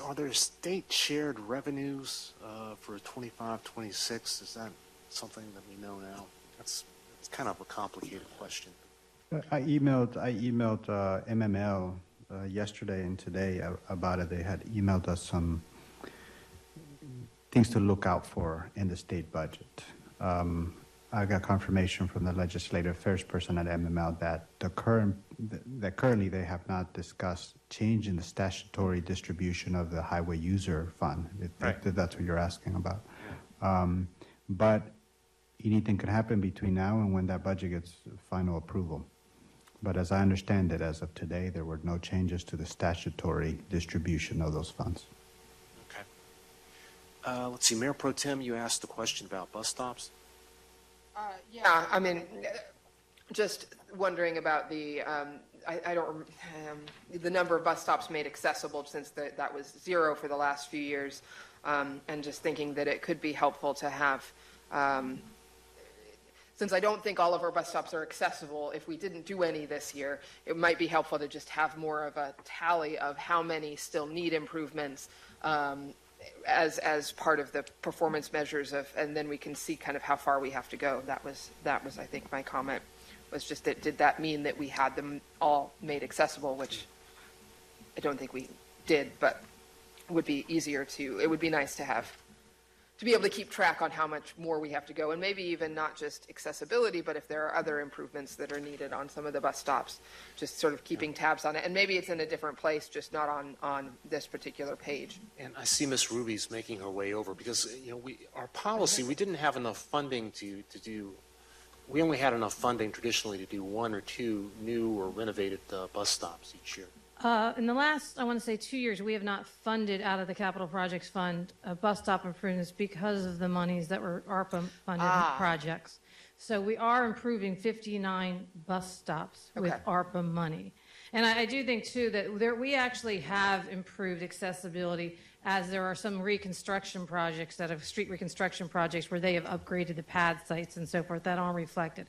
are there state shared revenues for 25-26? Is that something that we know now? It's kind of a complicated question. I emailed MML yesterday and today about it. They had emailed us some things to look out for in the state budget. I got confirmation from the legislative affairs person at MML that currently they have not discussed changing the statutory distribution of the highway user fund. If that's what you're asking about. But anything could happen between now and when that budget gets final approval. But as I understand it, as of today, there were no changes to the statutory distribution of those funds. Okay. Let's see, Mayor Pro Tem, you asked the question about bus stops. Yeah, I mean, just wondering about the, the number of bus stops made accessible since that was 0 for the last few years, and just thinking that it could be helpful to have, since I don't think all of our bus stops are accessible, if we didn't do any this year, it might be helpful to just have more of a tally of how many still need improvements, as part of the performance measures and then we can see kind of how far we have to go. That was I think my comment was just that did that mean that we had them all made accessible, which I don't think we did, but it would be nice to have, to be able to keep track on how much more we have to go, and maybe even not just accessibility, but if there are other improvements that are needed on some of the bus stops, just sort of keeping tabs on it. And maybe it's in a different place, just not on this particular page. And I see Miss Ruby's making her way over because, our policy, we didn't have enough funding to do, we only had enough funding traditionally to do 1 or 2 new or renovated bus stops each year. In the last, I want to say 2 years, we have not funded out of the Capital Projects Fund bus stop improvements because of the monies that were ARPA funded projects. So we are improving 59 bus stops with ARPA money. And I do think, too, that we actually have improved accessibility as there are some reconstruction projects street reconstruction projects where they have upgraded the pad sites and so forth that aren't reflected.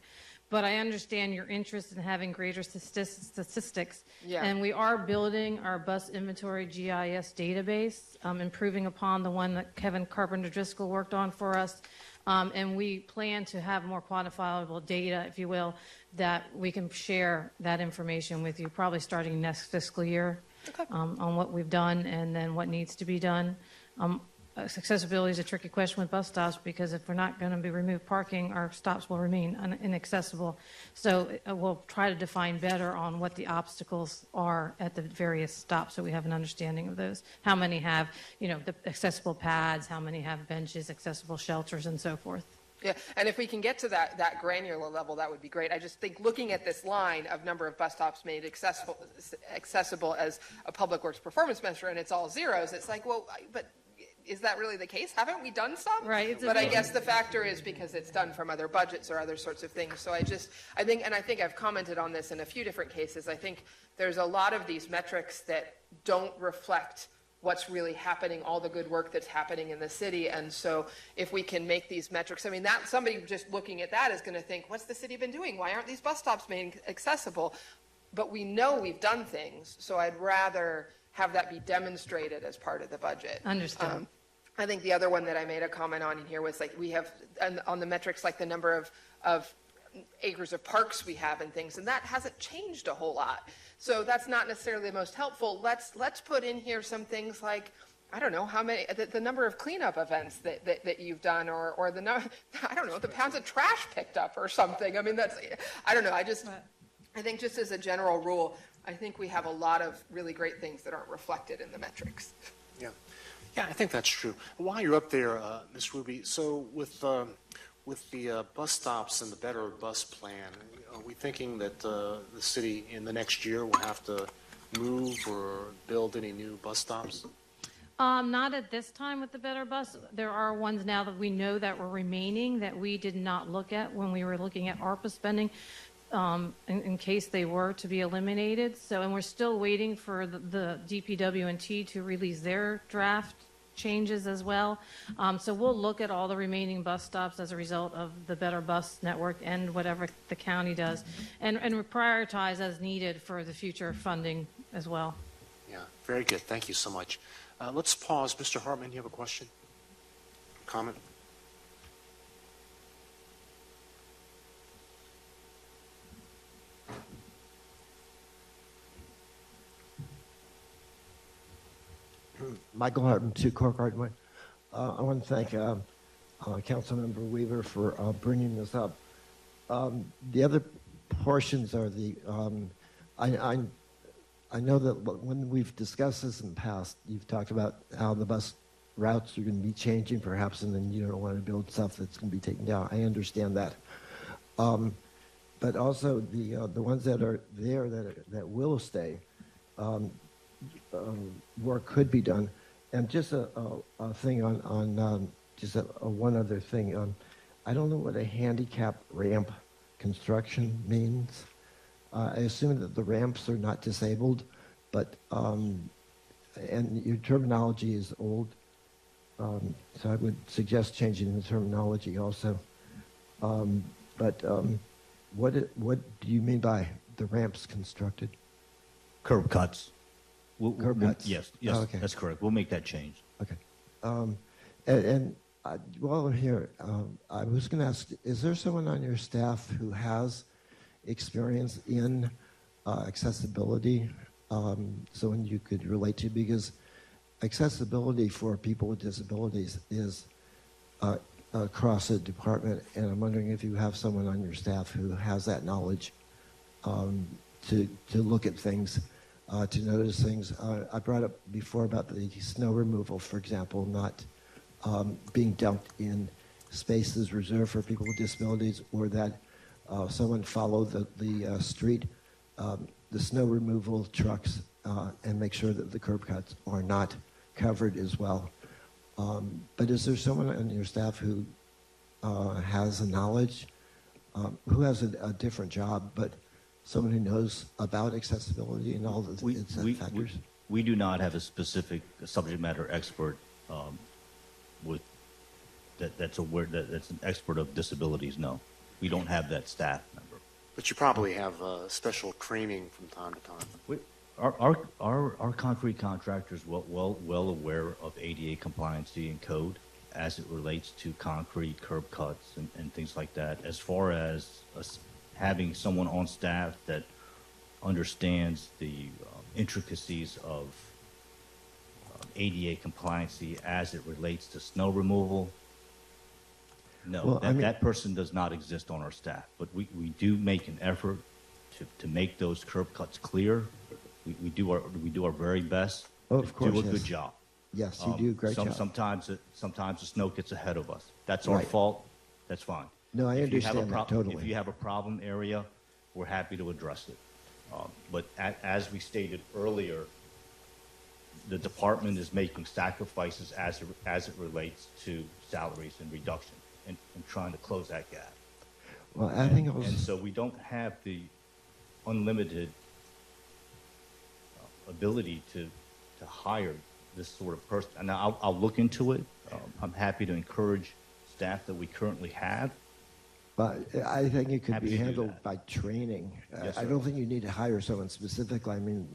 But I understand your interest in having greater statistics. Yeah. And we are building our bus inventory GIS database, improving upon the one that Kevin Carpenter Driscoll worked on for us. And we plan to have more quantifiable data, if you will, that we can share that information with you, probably starting next fiscal year, on what we've done and then what needs to be done. Accessibility is a tricky question with bus stops because if we're not going to be remove parking, our stops will remain inaccessible. So we'll try to define better on what the obstacles are at the various stops so we have an understanding of those. How many have, the accessible pads, how many have benches, accessible shelters, and so forth. Yeah, and if we can get to that granular level, that would be great. I just think looking at this line of number of bus stops made accessible as a public works performance measure, and it's all zeros, it's like, well, but is that really the case? Haven't we done some? Right. But I guess the factor is because it's done from other budgets or other sorts of things. So I think I've commented on this in a few different cases. I think there's a lot of these metrics that don't reflect what's really happening, all the good work that's happening in the city. And so if we can make these metrics, I mean, that somebody just looking at that is going to think, what's the city been doing? Why aren't these bus stops made accessible? But we know we've done things, so I'd rather have that be demonstrated as part of the budget. Understood. I think the other one that I made a comment on in here was like we have on the metrics like the number of acres of parks we have and things, and that hasn't changed a whole lot. So that's not necessarily the most helpful. Let's put in here some things like, I don't know how many, the number of cleanup events that you've done, or the I don't know, the pounds of trash picked up or something. I mean, I don't know. I think just as a general rule, I think we have a lot of really great things that aren't reflected in the metrics. Yeah. Yeah, I think that's true. While you're up there, Ms. Ruby, so with the bus stops and the Better Bus Plan, are we thinking that the city in the next year will have to move or build any new bus stops? Not at this time with the Better Bus. There are ones now that we know that were remaining that we did not look at when we were looking at ARPA spending, in case they were to be eliminated. So, and we're still waiting for the DPW&T to release their draft changes as well. So we'll look at all the remaining bus stops as a result of the Better Bus Network and whatever the county does, and prioritize as needed for the future funding as well. Yeah, very good. Thank you so much. Let's pause. Mr. Hartman, you have a question? Comment? Michael Hartman, 2 Cork Garden. I want to thank Councilmember Weaver for bringing this up. The other portions are the, I know that when we've discussed this in the past, you've talked about how the bus routes are going to be changing perhaps, and then you don't want to build stuff that's going to be taken down. I understand that. But also the ones that are there that will stay, work could be done. And just a thing on just one other thing. I don't know what a handicap ramp construction means. I assume that the ramps are not disabled, but and your terminology is old, so I would suggest changing the terminology also. But what do you mean by the ramps constructed? Curb cuts. Curb cuts? Yes, Oh, okay. That's correct. We'll make that change. Okay. And while we're here, I was going to ask, is there someone on your staff who has experience in accessibility, someone you could relate to? Because accessibility for people with disabilities is across a department, and I'm wondering if you have someone on your staff who has that knowledge to look at things, to notice things. I brought up before about the snow removal, for example, not being dumped in spaces reserved for people with disabilities, or that someone follow the street, the snow removal trucks, and make sure that the curb cuts are not covered as well. But is there someone on your staff who has a knowledge, who has a different job, but someone who knows about accessibility and all the factors? We do not have a specific subject matter expert that's an expert of disabilities. No, we don't have that staff member. But you probably have special training from time to time. Our concrete contractors well aware of ADA compliancy and code as it relates to concrete curb cuts and things like that. As far as us having someone on staff that understands the intricacies of ADA compliancy as it relates to snow removal, no, Well, that person does not exist on our staff. But we do make an effort to make those curb cuts clear. We do our very best Of to course, do a yes. good job. Yes, you do a great job. Sometimes the snow gets ahead of us. That's our Right. fault. that's fine. No, I If you have a understand that prob- totally. If you have a problem area, we're happy to address it. But as we stated earlier, the department is making sacrifices as it relates to salaries and reduction and trying to close that gap. Well, I think it was, And so we don't have the unlimited ability to hire this sort of person. And I'll look into it. I'm happy to encourage staff that we currently have. but I think it could Happy be to do handled that. by training. Yes, I sir. don't think you need to hire someone specifically. I mean,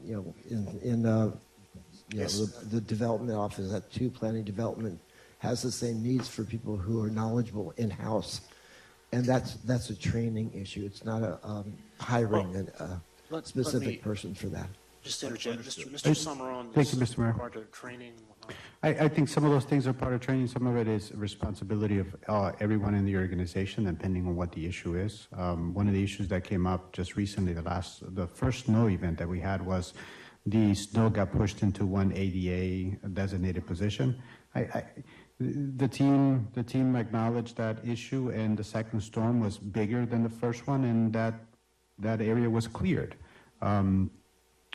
Yes. the development office at 2 Planning Development has the same needs for people who are knowledgeable in-house. And that's a training issue. It's not a hiring a let specific me- person for that. Just interject, Mr. Summer on Thank this you, Mr. Mayor. regard to training and whatnot. I think some of those things are part of training. Some of it is responsibility of everyone in the organization, depending on what the issue is. One of the issues that came up just recently, the first snow event that we had was the snow got pushed into one ADA designated position. The team acknowledged that issue, and the second storm was bigger than the first one, and that area was cleared.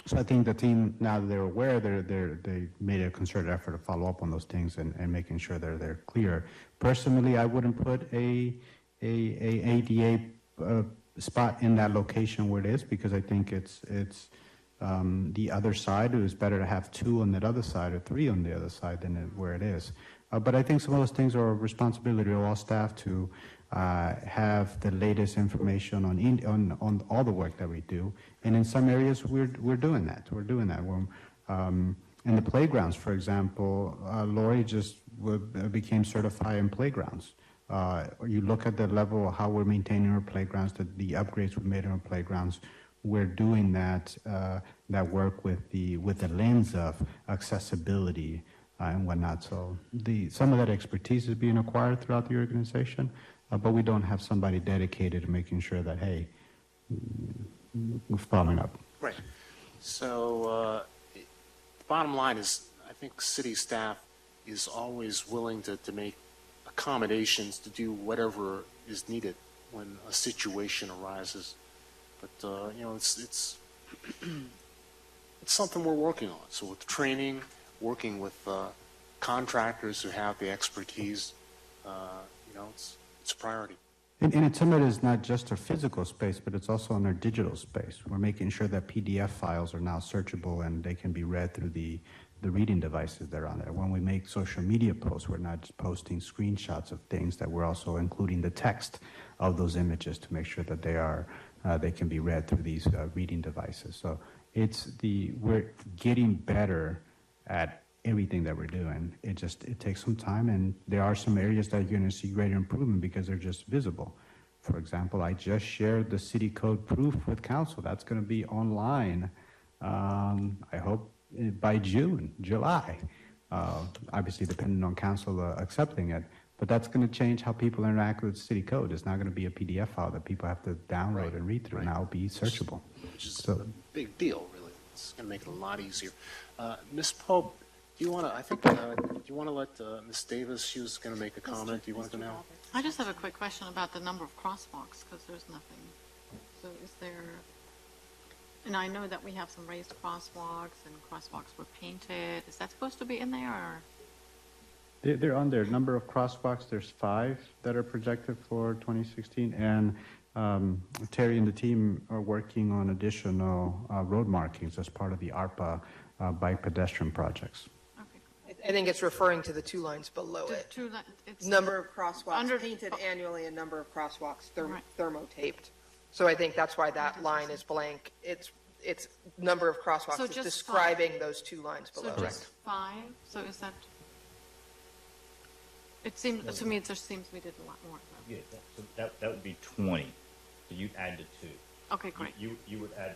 So I think the team, now that they're aware, they made a concerted effort to follow up on those things and making sure they're clear. Personally, I wouldn't put a ADA spot in that location where it is, because I think it's the other side. It was better to have 2 on that other side or 3 on the other side than where it is. But I think some of those things are a responsibility of all staff to have the latest information on all the work that we do. And in some areas, we're doing that. We're doing that. In the playgrounds, for example, Lori just became certified in playgrounds. You look at the level of how we're maintaining our playgrounds, the upgrades we've made in our playgrounds. We're doing that work with the lens of accessibility and whatnot. So some of that expertise is being acquired throughout the organization, but we don't have somebody dedicated to making sure that, hey, we're following up. Right. So the bottom line is, I think city staff is always willing to make accommodations to do whatever is needed when a situation arises. But, it's something we're working on. So with training, working with contractors who have the expertise, it's a priority. And some of it is not just our physical space, but it's also on our digital space. We're making sure that PDF files are now searchable and they can be read through the reading devices that are on there. When we make social media posts, we're not just posting screenshots of things, that we're also including the text of those images to make sure that they can be read through these reading devices. So we're getting better at everything that we're doing. It takes some time, and there are some areas that you're going to see greater improvement because they're just visible. For example, I just shared the city code proof with council. That's going to be online, I hope, by July. Obviously, depending on council accepting it. But that's going to change how people interact with city code. It's not going to be a PDF file that people have to download and read through. Now it'll be searchable. Which is a big deal, really. It's going to make it a lot easier. Ms. Pope, do you want to let Ms. Davis, she was going to make a comment. Do you want to now? I just have a quick question about the number of crosswalks, because there's nothing. So is there, and I know that we have some raised crosswalks and crosswalks were painted. Is that supposed to be in there, or? They're on there. Number of crosswalks, there's 5 that are projected for 2016. And Terry and the team are working on additional road markings as part of the ARPA bike pedestrian projects. I think it's referring to the 2 lines below it. Number of crosswalks painted annually and number of crosswalks thermotaped. So I think that's why that line is blank. It's number of crosswalks. So It's just describing those 2 lines below. So just 5? So is that? It seems to me, it just seems we did a lot more. Yeah, that would be 20. So you'd add the 2. Okay, great. You would add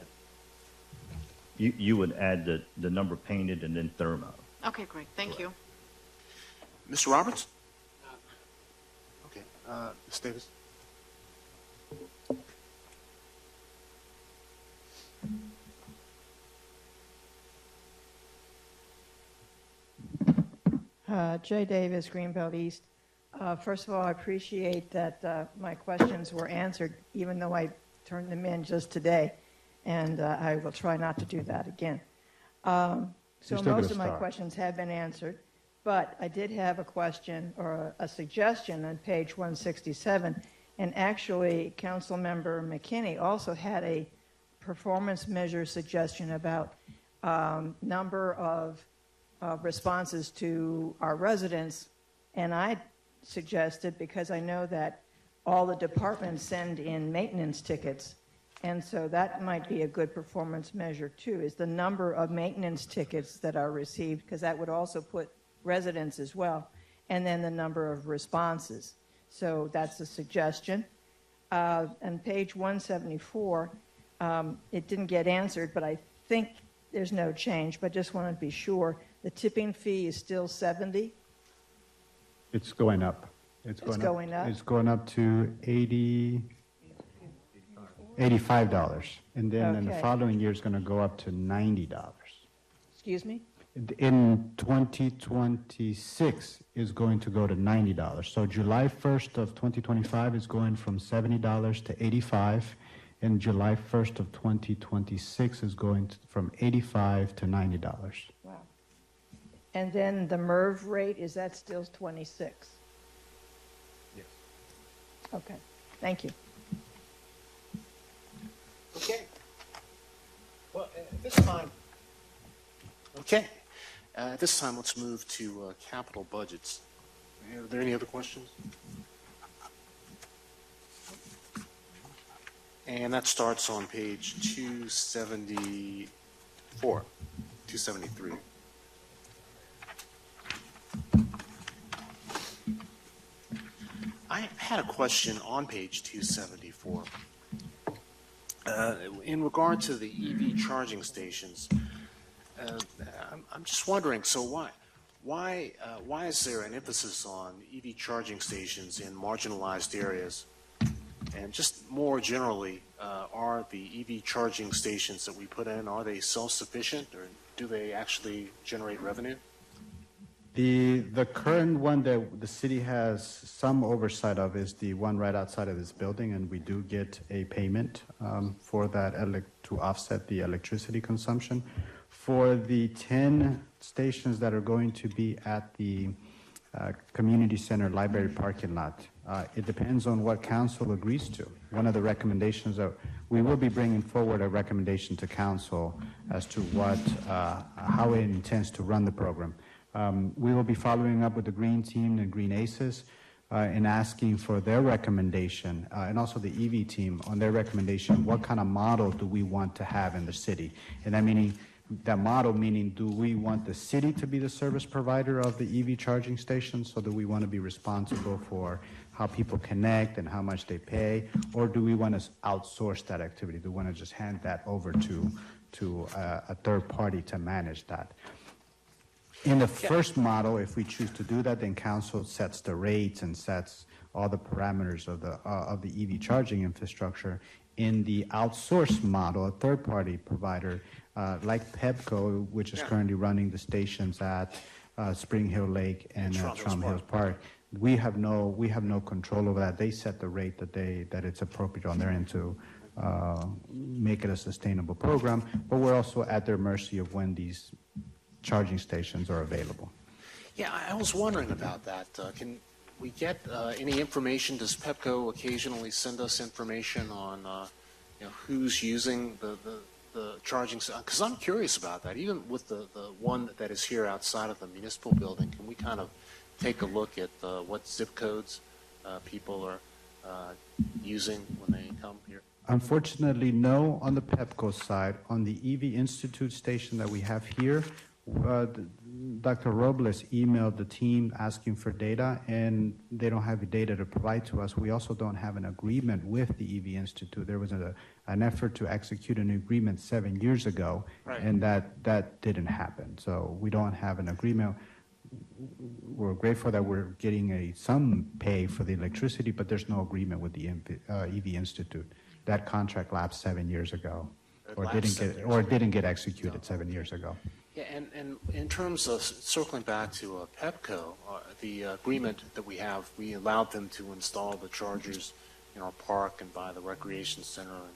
you would add the number painted and then thermo. Okay, great. Thank you. Mr. Roberts? Okay. Ms. Davis? Jay Davis, Greenbelt East. First of all, I appreciate that my questions were answered, even though I turned them in just today, and I will try not to do that again. So still most get a of my star. questions have been answered, but I did have a question or a suggestion on page 167, and actually, Councilmember McKinney also had a performance measure suggestion about number of responses to our residents, and I suggested, because I know that all the departments send in maintenance tickets, and so that might be a good performance measure too, is the number of maintenance tickets that are received, because that would also put residents as well, and then the number of responses. So that's a suggestion. On page 174, it didn't get answered, but I think there's no change, but just wanted to be sure. The tipping fee is still $70? It's going up. It's going up? It's going up to $85. And then in the Okay. following year, it's going to go up to $90. Excuse me? In 2026 is going to go to $90. So July 1st of 2025 is going from $70 to $85, and July 1st of 2026 is going from $85 to $90. Wow. And then the MERV rate, is that still 26? Yes. Okay, thank you. Okay. Well, at this time. Okay. At this time, let's move to capital budgets. Are there any other questions? And that starts on page 274, 273. I had a question on page 274. In regard to the EV charging stations, I'm just wondering, so why is there an emphasis on EV charging stations in marginalized areas? And just more generally, are the EV charging stations that we put in, are they self-sufficient, or do they actually generate revenue? The current one that the city has some oversight of is the one right outside of this building, and we do get a payment for that to offset the electricity consumption. For the 10 stations that are going to be at the community center library parking lot, it depends on what council agrees to. One of the recommendations that we will be bringing forward a recommendation to council as to how it intends to run the program. We will be following up with the Green Team and Green Aces and asking for their recommendation, and also the EV team on their recommendation. What kind of model do we want to have in the city? And that model meaning, do we want the city to be the service provider of the EV charging stations, so that we want to be responsible for how people connect and how much they pay, or do we want to outsource that activity? Do we want to just hand that over to a third party to manage that? In the first model, if we choose to do that, then council sets the rates and sets all the parameters of the EV charging infrastructure. In the outsourced model, a third-party provider like Pepco, which is currently running the stations at Spring Hill Lake and Trump Hills Park, we have no control over that. They set the rate that it's appropriate on their end to make it a sustainable program, but we're also at their mercy of when these charging stations are available. Yeah, I was wondering about that. Can we get any information? Does Pepco occasionally send us information on who's using the charging? Because I'm curious about that. Even with the one that is here outside of the municipal building, can we kind of take a look at what zip codes people are using when they come here? Unfortunately, no on the Pepco side. On the EV Institute station that we have here, Dr. Robles emailed the team asking for data, and they don't have the data to provide to us. We also don't have an agreement with the EV Institute. There was an effort to execute an agreement 7 years ago, right, and that didn't happen. So we don't have an agreement. We're grateful that we're getting some pay for the electricity, but there's no agreement with the EV Institute. That contract lapsed 7 years ago, or didn't get executed 7 years ago. Yeah, and in terms of circling back to Pepco, the agreement that we have, we allowed them to install the chargers in our park and by the recreation center and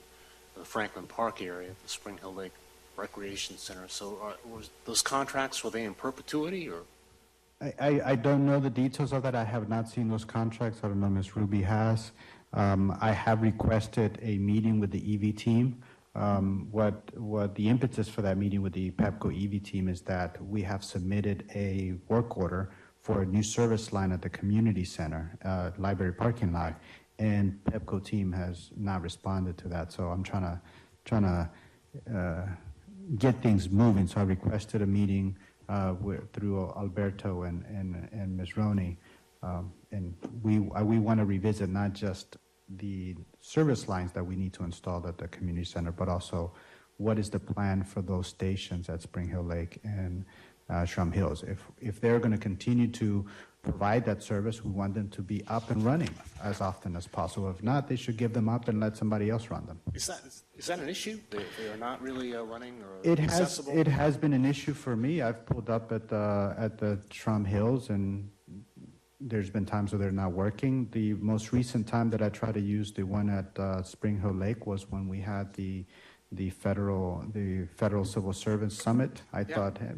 the Franklin Park area, the Spring Hill Lake Recreation Center. So was those contracts, were they in perpetuity or? I don't know the details of that. I have not seen those contracts. I don't know Ms. Ruby has. I have requested a meeting with the EV team. What the impetus for that meeting with the Pepco EV team is that we have submitted a work order for a new service line at the community center, library parking lot, and Pepco team has not responded to that. So I'm trying to get things moving. So I requested a meeting through Alberto and Ms. Roney, and we want to revisit not just the service lines that we need to install at the community center, but also what is the plan for those stations at Spring Hill Lake and Shrum Hills. If they're going to continue to provide that service, we want them to be up and running as often as possible. If not, they should give them up and let somebody else run them. Is that an issue? They are not really running or accessible? It has been an issue for me. I've pulled up at the Shrum Hills, and there's been times where they're not working. The most recent time that I tried to use the one at Spring Hill Lake was when we had the federal civil servants summit. I thought, hey,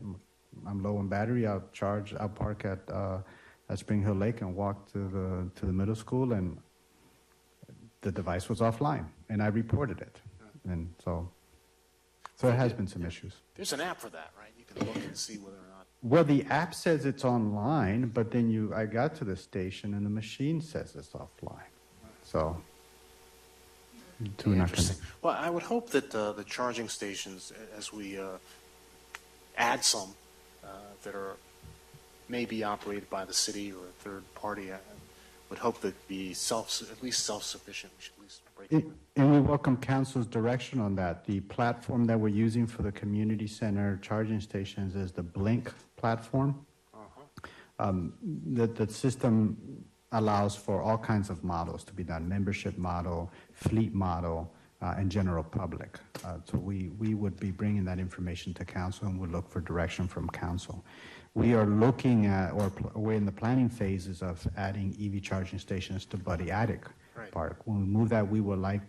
I'm low on battery. I'll park at Spring Hill Lake and walk to the middle school, and the device was offline, and I reported it. And so it has been some issues. There's an app for that, right? You can look and see whether or not. Well, the app says it's online, but then I got to the station and the machine says it's offline. So, Interesting. Well, I would hope that the charging stations, as we add some that are maybe operated by the city or a third party, I would hope that be at least self-sufficient. We should at least break even. And we welcome council's direction on that. The platform that we're using for the community center charging stations is the Blink platform. The system allows for all kinds of models to be done: membership model, fleet model, and general public. So we would be bringing that information to council, and we'll look for direction from council. We are looking at, or we're in the planning phases of adding EV charging stations to Buddy Attic Park. When we move that, we would like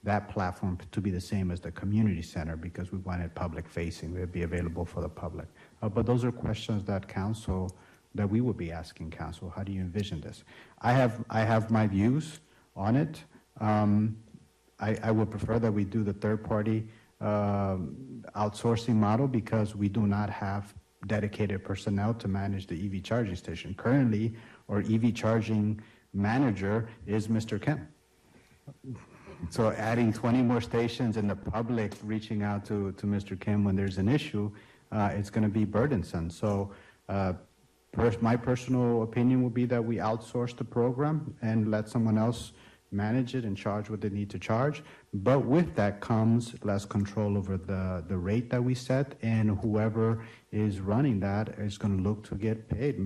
that platform to be the same as the community center, because we want it public facing. It would be available for the public. But those are questions that we would be asking council. How do you envision this? I have my views on it. I would prefer that we do the third-party outsourcing model, because we do not have dedicated personnel to manage the EV charging station. Currently, our EV charging manager is Mr. Kim. So adding 20 more stations and the public reaching out to Mr. Kim when there's an issue, it's going to be burdensome. So my personal opinion would be that we outsource the program and let someone else manage it and charge what they need to charge. But with that comes less control over the rate that we set, and whoever is running that is going to look to get paid,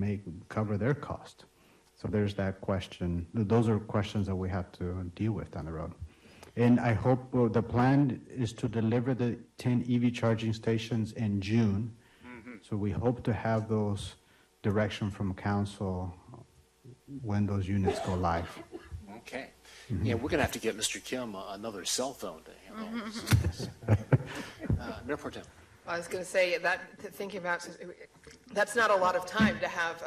cover their cost. So there's that question. Those are questions that we have to deal with down the road. And I hope the plan is to deliver the 10 EV charging stations in June. So we hope to have those direction from council when those units go live. Okay. Yeah, we're going to have to get Mr. Kim another cell phone to handle this. Mayor Pro Tem. I was going to say that, thinking about, that's not a lot of time to have,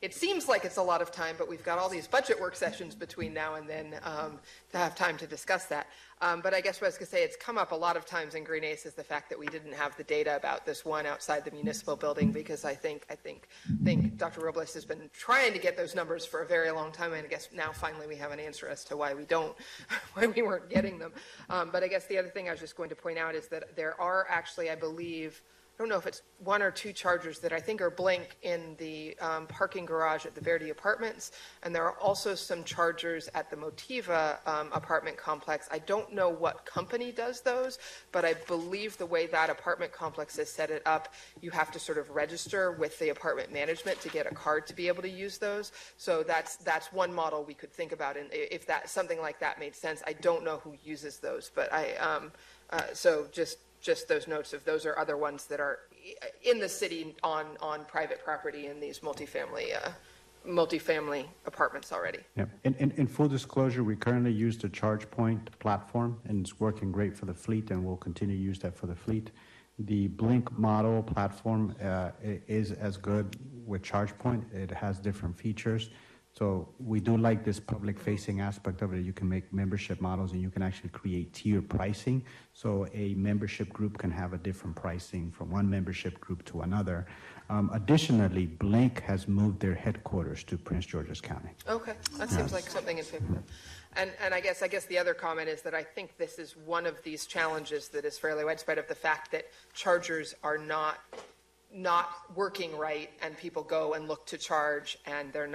it seems like it's a lot of time, but we've got all these budget work sessions between now and then to have time to discuss that. But I guess what I was going to say, it's come up a lot of times in Green Ace, is the fact that we didn't have the data about this one outside the municipal building, because I think Dr. Robles has been trying to get those numbers for a very long time, and I guess now finally we have an answer as to why we weren't getting them. But I guess the other thing I was just going to point out is that there are actually, I believe, I don't know if it's 1 or 2 chargers that I think are Blink in the parking garage at the Verdi Apartments, and there are also some chargers at the Motiva apartment complex. I don't know what company does those, but I believe the way that apartment complex has set it up, you have to sort of register with the apartment management to get a card to be able to use those. So that's one model we could think about, and if something like that made sense. I don't know who uses those, but so just just those notes of those are other ones that are in the city on private property in these multifamily apartments already. Yeah. In full disclosure, we currently use the ChargePoint platform, and it's working great for the fleet, and we'll continue to use that for the fleet. The Blink model platform is as good with ChargePoint. It has different features. So we do like this public-facing aspect of it. You can make membership models, and you can actually create tier pricing. So a membership group can have a different pricing from one membership group to another. Additionally, Blink has moved their headquarters to Prince George's County. Okay, that seems like something in favor of. And I guess the other comment is that I think this is one of these challenges that is fairly widespread of the fact that chargers are not working right, and people go and look to charge and they're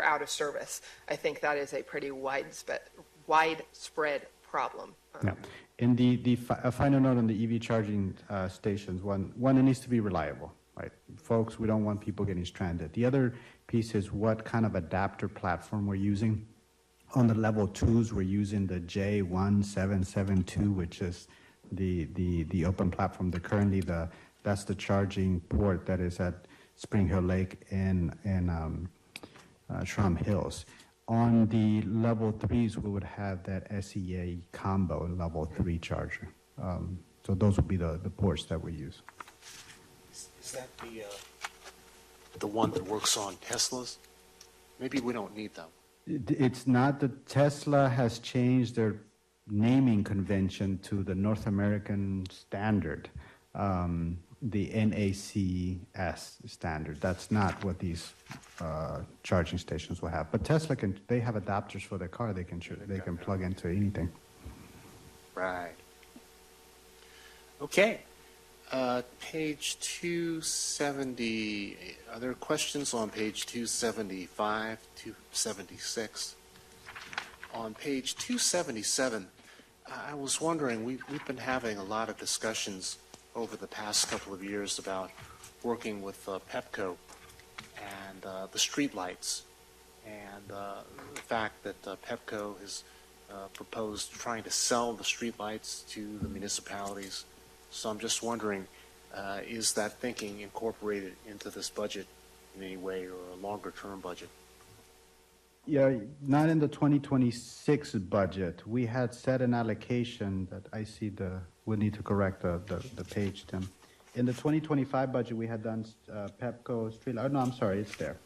out of service. I think that is a pretty widespread problem. Yeah. And a final note on the EV charging stations, one, it needs to be reliable, right? Folks, we don't want people getting stranded. The other piece is what kind of adapter platform we're using. On the level 2s, we're using the J1772, which is the open platform. That's the charging port that is at Spring Hill Lake and Shrum Hills. On the level 3s, we would have that SEA combo level 3 charger. So those would be the ports that we use. Is that the one that works on Teslas? Maybe we don't need them. It's not that Tesla has changed their naming convention to the North American standard, the NACS standard. That's not what these charging stations will have. But Tesla they have adapters for their car. They can plug into anything. Right. Okay. Page 270. Are there questions on page 275, 276? On page 277, I was wondering, we've been having a lot of discussions over the past couple of years about working with Pepco and the streetlights, and the fact that Pepco has proposed trying to sell the streetlights to the municipalities. So I'm just wondering, is that thinking incorporated into this budget in any way, or a longer-term budget? Yeah, not in the 2026 budget. We had set an allocation that I see we'll need to correct the page, Tim. In the 2025 budget, we had done Pepco streetlight. Oh, no, I'm sorry, it's there.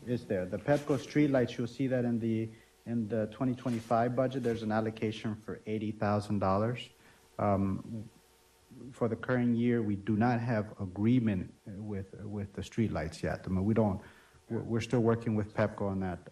It's there. The Pepco streetlights, you'll see that in the 2025 budget, there's an allocation for $80,000. For the current year, we do not have agreement with the streetlights yet. I mean, we're still working with Pepco on that.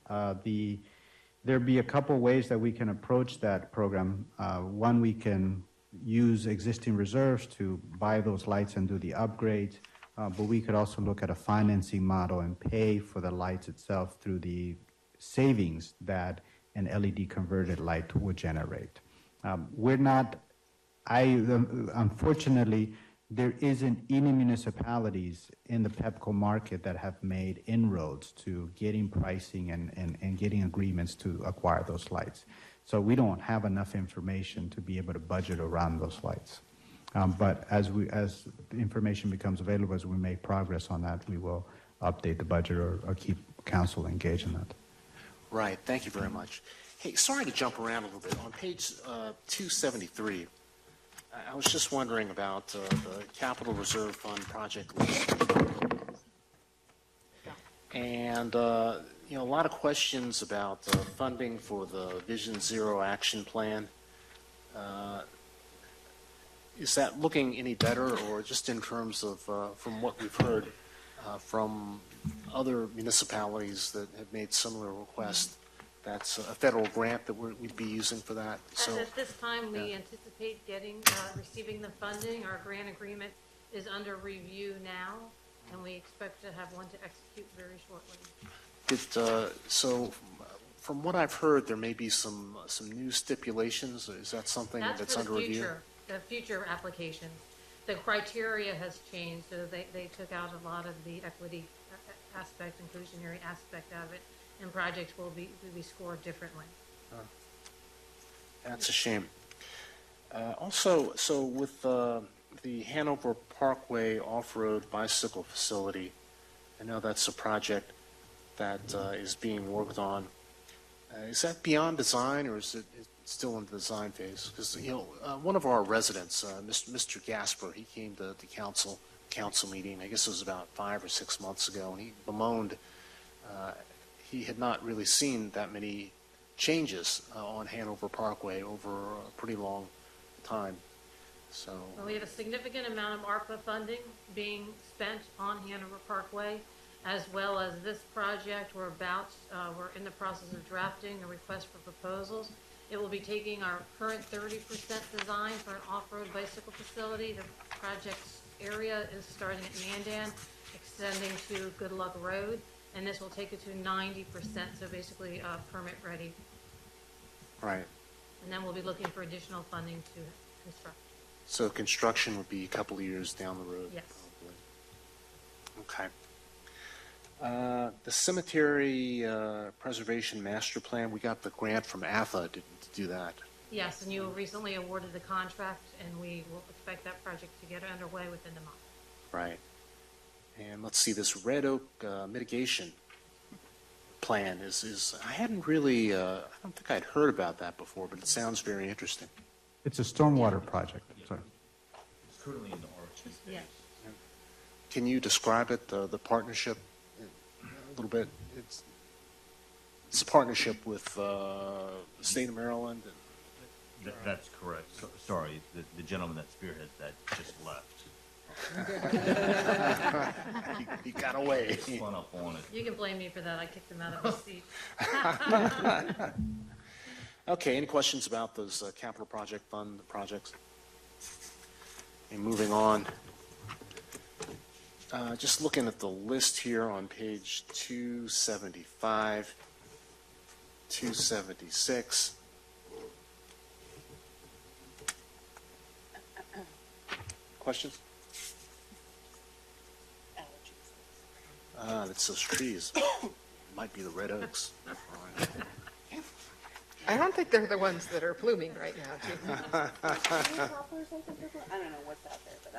There'd be a couple ways that we can approach that program. One, we can use existing reserves to buy those lights and do the upgrades, but we could also look at a financing model and pay for the lights itself through the savings that an LED converted light would generate. Unfortunately, there isn't any municipalities in the Pepco market that have made inroads to getting pricing and getting agreements to acquire those lights. So we don't have enough information to be able to budget around those lights. But as the information becomes available, as we make progress on that, we will update the budget or keep council engaged in that. Right. Thank you very much. Hey, sorry to jump around a little bit. On page 273, I was just wondering about the Capital Reserve Fund project list. And, a lot of questions about funding for the Vision Zero Action Plan. Is that looking any better, or just in terms of, from what we've heard from other municipalities that have made similar requests, that's a federal grant that we'd be using for that? So, at this time, we anticipate receiving the funding. Our grant agreement is under review now, and we expect to have one to execute very shortly. So, from what I've heard, there may be some new stipulations. Is that something that's under review? The future applications. The criteria has changed, so they took out a lot of the equity aspect, inclusionary aspect of it, and projects will be scored differently. That's a shame. Also, so with the Hanover Parkway off-road bicycle facility, I know that's a project that is being worked on. Is that beyond design, or is it still in the design phase? Because one of our residents, Mr. Gasper, he came to the council meeting. I guess it was about 5 or 6 months ago, and he bemoaned he had not really seen that many changes on Hanover Parkway over a pretty long time. So Well, we have a significant amount of ARPA funding being spent on Hanover Parkway, as well as this project. We're in the process of drafting a request for proposals. It will be taking our current 30% design for an off-road bicycle facility. The project's area is starting at Mandan, extending to Good Luck Road, and this will take it to 90%, so basically permit ready. right. And then we'll be looking for additional funding to construct. So construction would be a couple of years down the road. Yes. Probably. Okay. The cemetery preservation master plan, we got the grant from AFA to do that. Yes, and you recently awarded the contract, and we will expect that project to get underway within the month. Right. And let's see, this Red Oak mitigation plan is I hadn't really, I don't think I'd heard about that before, but it sounds very interesting. It's a stormwater project. Sorry. It's currently in the RHA. Yes. Can you describe it, the partnership, a little bit? It's a partnership with the state of Maryland. And That's correct. Sorry, the gentleman that spearheads that just left. he got away. Spun up on it. You can blame me for that. I kicked him out of his seat. Okay, any questions about those capital project fund projects? And moving on, just looking at the list here on page 275, 276. Questions? That's those trees. Might be the red oaks. I don't think they're the ones that are blooming right now, too. I don't know what's out there, but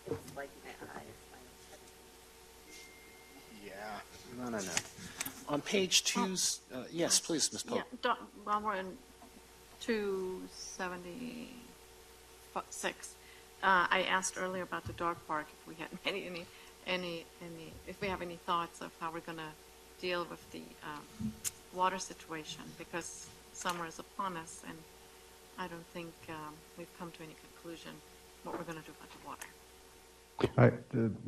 it's like my eyes. Yeah, no. On page 2, yes, please, Ms. Pope. Yeah, while we're in 276, I asked earlier about the dog park, if we had if we have any thoughts of how we're going to deal with the water situation, because summer is upon us, and I don't think we've come to any conclusion what we're going to do about the water.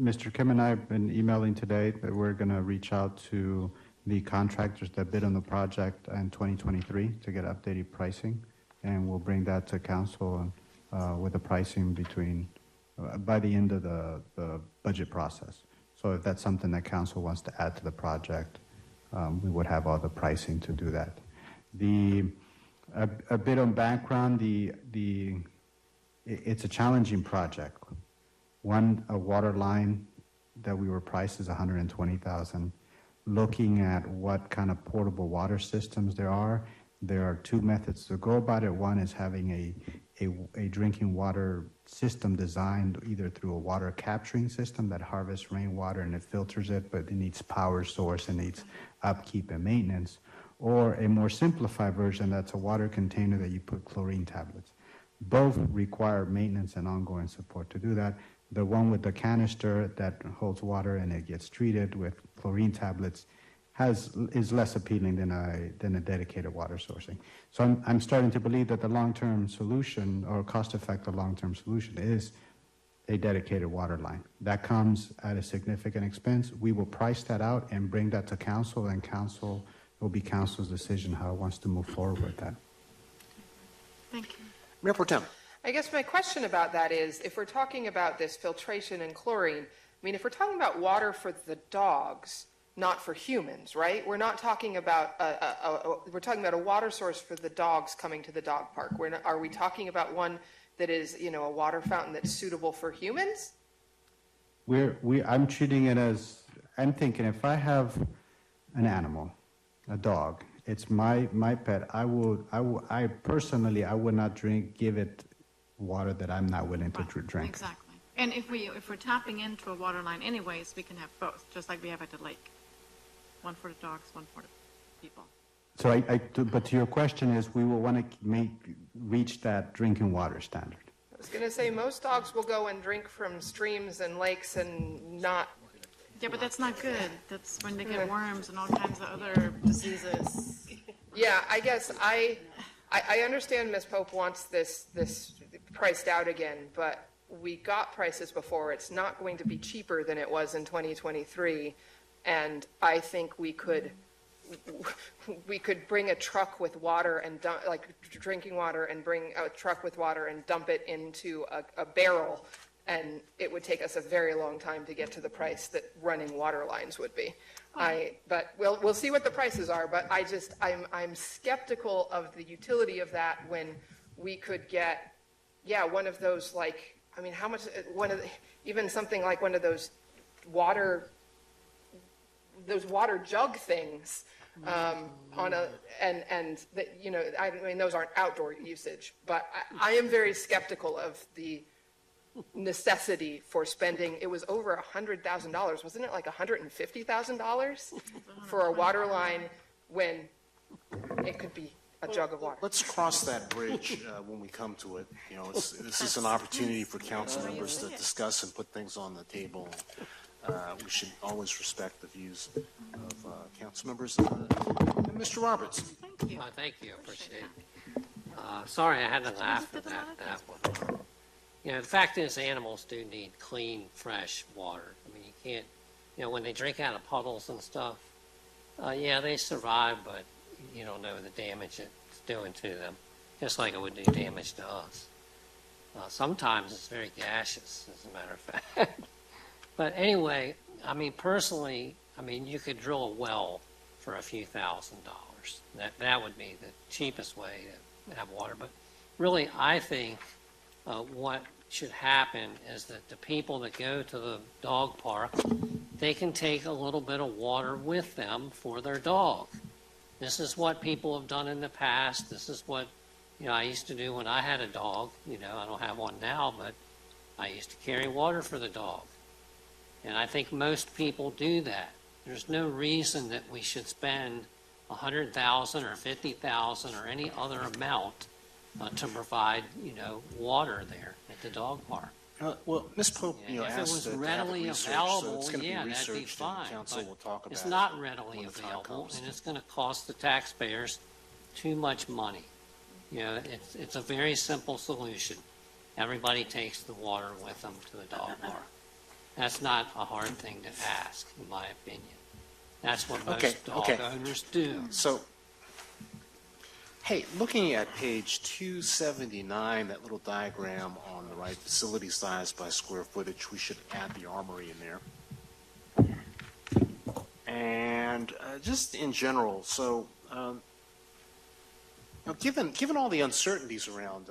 Mr. Kim and I have been emailing today that we're going to reach out to the contractors that bid on the project in 2023 to get updated pricing, and we'll bring that to council with the pricing by the end of the budget process. So if that's something that council wants to add to the project, we would have all the pricing to do that. A bit on background, it's a challenging project. A water line that we were priced is $120,000. Looking at what kind of portable water systems there are two methods to go about it. One is having a drinking water system designed either through a water capturing system that harvests rainwater and it filters it, but it needs power source and needs upkeep and maintenance, or a more simplified version that's a water container that you put chlorine tablets. Both require maintenance and ongoing support to do that. The one with the canister that holds water and it gets treated with chlorine tablets is less appealing than a dedicated water sourcing. So I'm starting to believe that the long-term solution, or cost-effective long-term solution, is a dedicated water line. That comes at a significant expense. We will price that out and bring that to council, and it will be council's decision how it wants to move forward with that. Thank you. Mayor Pro Tem. I guess my question about that is, if we're talking about this filtration and chlorine, I mean, if we're talking about water for the dogs, not for humans, right? We're not talking about we're talking about a water source for the dogs coming to the dog park. Are we talking about one that is, a water fountain that's suitable for humans? I'm treating it as, I'm thinking if I have an animal, a dog, It's my pet. I personally, I would not give it water that I'm not willing to drink. Exactly. And if we're tapping into a water line anyways, we can have both, just like we have at the lake. One for the dogs, one for the people. So but to your question is, we will want to reach that drinking water standard. I was going to say, most dogs will go and drink from streams and lakes and not. Yeah, but that's not good. That's when they get worms and all kinds of other diseases. Yeah, I guess I understand Ms. Pope wants this priced out again, but we got prices before. It's not going to be cheaper than it was in 2023, and I think we could bring a truck with water and like drinking water, and bring a truck with water and dump it into a barrel, and it would take us a very long time to get to the price that running water lines would be. But we'll see what the prices are. But I'm skeptical of the utility of that when we could get, one of those, like, I mean, how much, even something like one of those water jug things on a, and that, I mean, those aren't outdoor usage, but I am very skeptical of the necessity for spending. It was over $100,000, wasn't it? Like $150,000 for a water line when it could be a jug of water. Let's cross that bridge when we come to it. This is an opportunity for council members to discuss and put things on the table. We should always respect the views of council members. Mr. Roberts. Thank you. Thank you. Appreciate it. Sorry, I had to laugh at that one. The fact is, animals do need clean, fresh water. I mean, you can't, when they drink out of puddles and stuff, they survive, but you don't know the damage it's doing to them, just like it would do damage to us. Sometimes it's very gaseous, as a matter of fact. But anyway, I mean, personally, you could drill a well for a few $1,000s. That would be the cheapest way to have water. But really, I think what should happen is that the people that go to the dog park, they can take a little bit of water with them for their dog. This is what people have done in the past. This is what I used to do when I had a dog. I don't have one now, but I used to carry water for the dog. And I think most people do that. There's no reason that we should spend $100,000 or $50,000 or any other amount to provide, water there at the dog park. Well, Ms. Pope, If it asked was to have it readily researched, available, so it's going to be that'd be researched, fine. and council will talk about It's it not readily when the time available, comes. and it's going to cost the taxpayers too much money. It's a very simple solution. Everybody takes the water with them to the dog park. That's not a hard thing to ask, in my opinion. That's what most dog owners do. So, hey, looking at page 279, that little diagram on the right, facility size by square footage, we should add the armory in there. And just in general, so given all the uncertainties around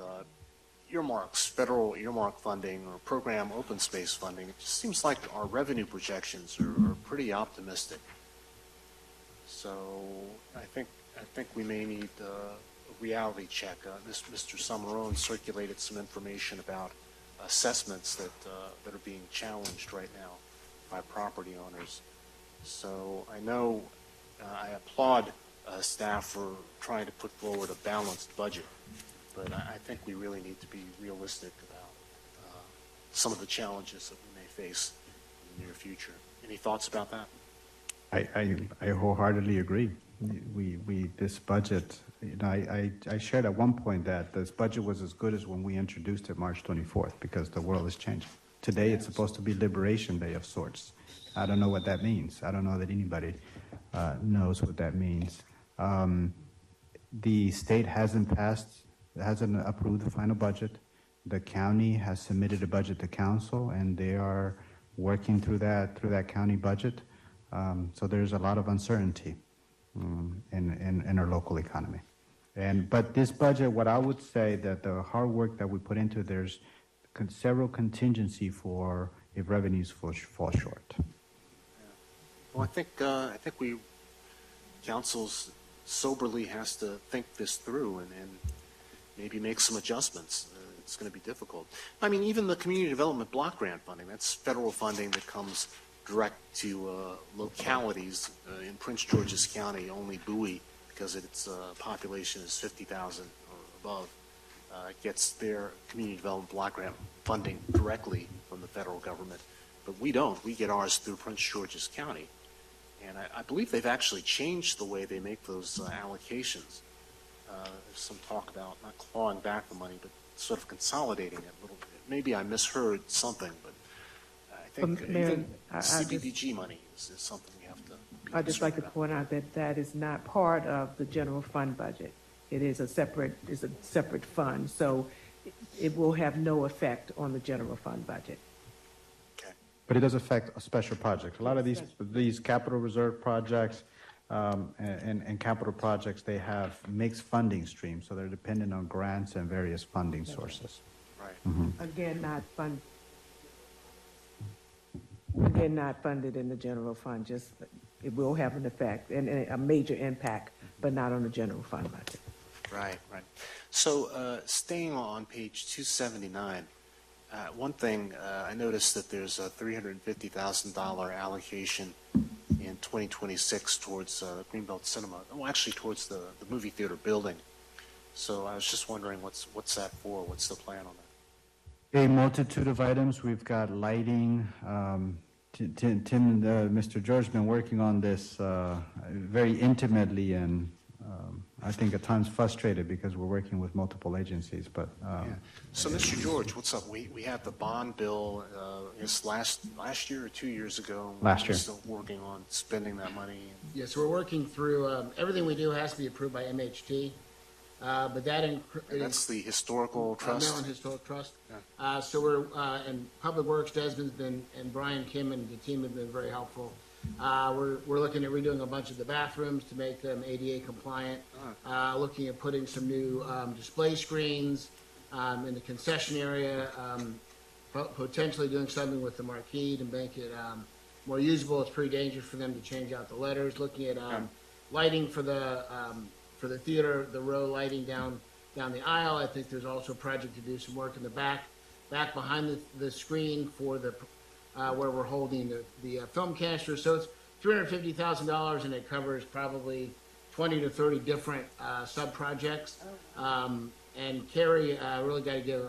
earmarks, federal earmark funding or program open space funding, it just seems like our revenue projections are pretty optimistic. So I think we may need a reality check. Mr. Samarone circulated some information about assessments that are being challenged right now by property owners. So I know I applaud staff for trying to put forward a balanced budget, but I think we really need to be realistic about some of the challenges that we may face in the near future. Any thoughts about that? I wholeheartedly agree. This budget, I shared at one point that this budget was as good as when we introduced it March 24th, because the world is changing. Today it's supposed to be Liberation Day of sorts. I don't know what that means. I don't know that anybody knows what that means. The state hasn't approved the final budget. The county has submitted a budget to council, and they are working through that county budget. So there's a lot of uncertainty in our local economy. But this budget, what I would say that the hard work that we put into, there's several contingency for if revenues fall short. Well, I think council's soberly has to think this through and maybe make some adjustments. It's going to be difficult. I mean, even the community development block grant funding, that's federal funding that comes direct to localities in Prince George's County, only Bowie, because its population is 50,000 or above, gets their community development block grant funding directly from the federal government. But we don't. We get ours through Prince George's County. And I believe they've actually changed the way they make those allocations. There's some talk about not clawing back the money, but sort of consolidating it a little bit. Maybe I misheard something, but I think even CDBG money is something we have to be I'd just like to concerned point out that that is not part of the general fund budget. It is a separate fund, so it will have no effect on the general fund budget. But it does affect a special project. A lot of these capital reserve projects and capital projects, they have mixed funding streams, so they're dependent on grants and various funding sources. Right. Again, not funded in the general fund, just it will have an effect and a major impact, but not on the general fund budget. Right, right. So staying on page 279, one thing I noticed that there's a $350,000 allocation in 2026 towards Greenbelt Cinema. Oh, actually towards the movie theater building. So I was just wondering what's that for? What's the plan on that? A multitude of items. We've got lighting. Tim and Mr. George have been working on this very intimately, and I think at times frustrated because we're working with multiple agencies. But So, Mr. George, what's up? We had the bond bill. It's last year or 2 years ago. Last year. We're still working on spending that money. Yes, we're working through everything we do has to be approved by MHT. But That's the historical trust. Maryland Historic Trust. So we're and Public Works, Desmond's been, and Brian Kim and the team have been very helpful. We're looking at redoing a bunch of the bathrooms to make them ADA compliant. Looking at putting some new display screens in the concession area. Potentially doing something with the marquee to make it more usable. It's pretty dangerous for them to change out the letters. Looking at lighting for the theater, the row lighting down the aisle. I think there's also a project to do some work in the back behind the screen for the where we're holding the film canister. So it's $350,000, and it covers probably 20 to 30 different sub-projects. And Carrie, really got to give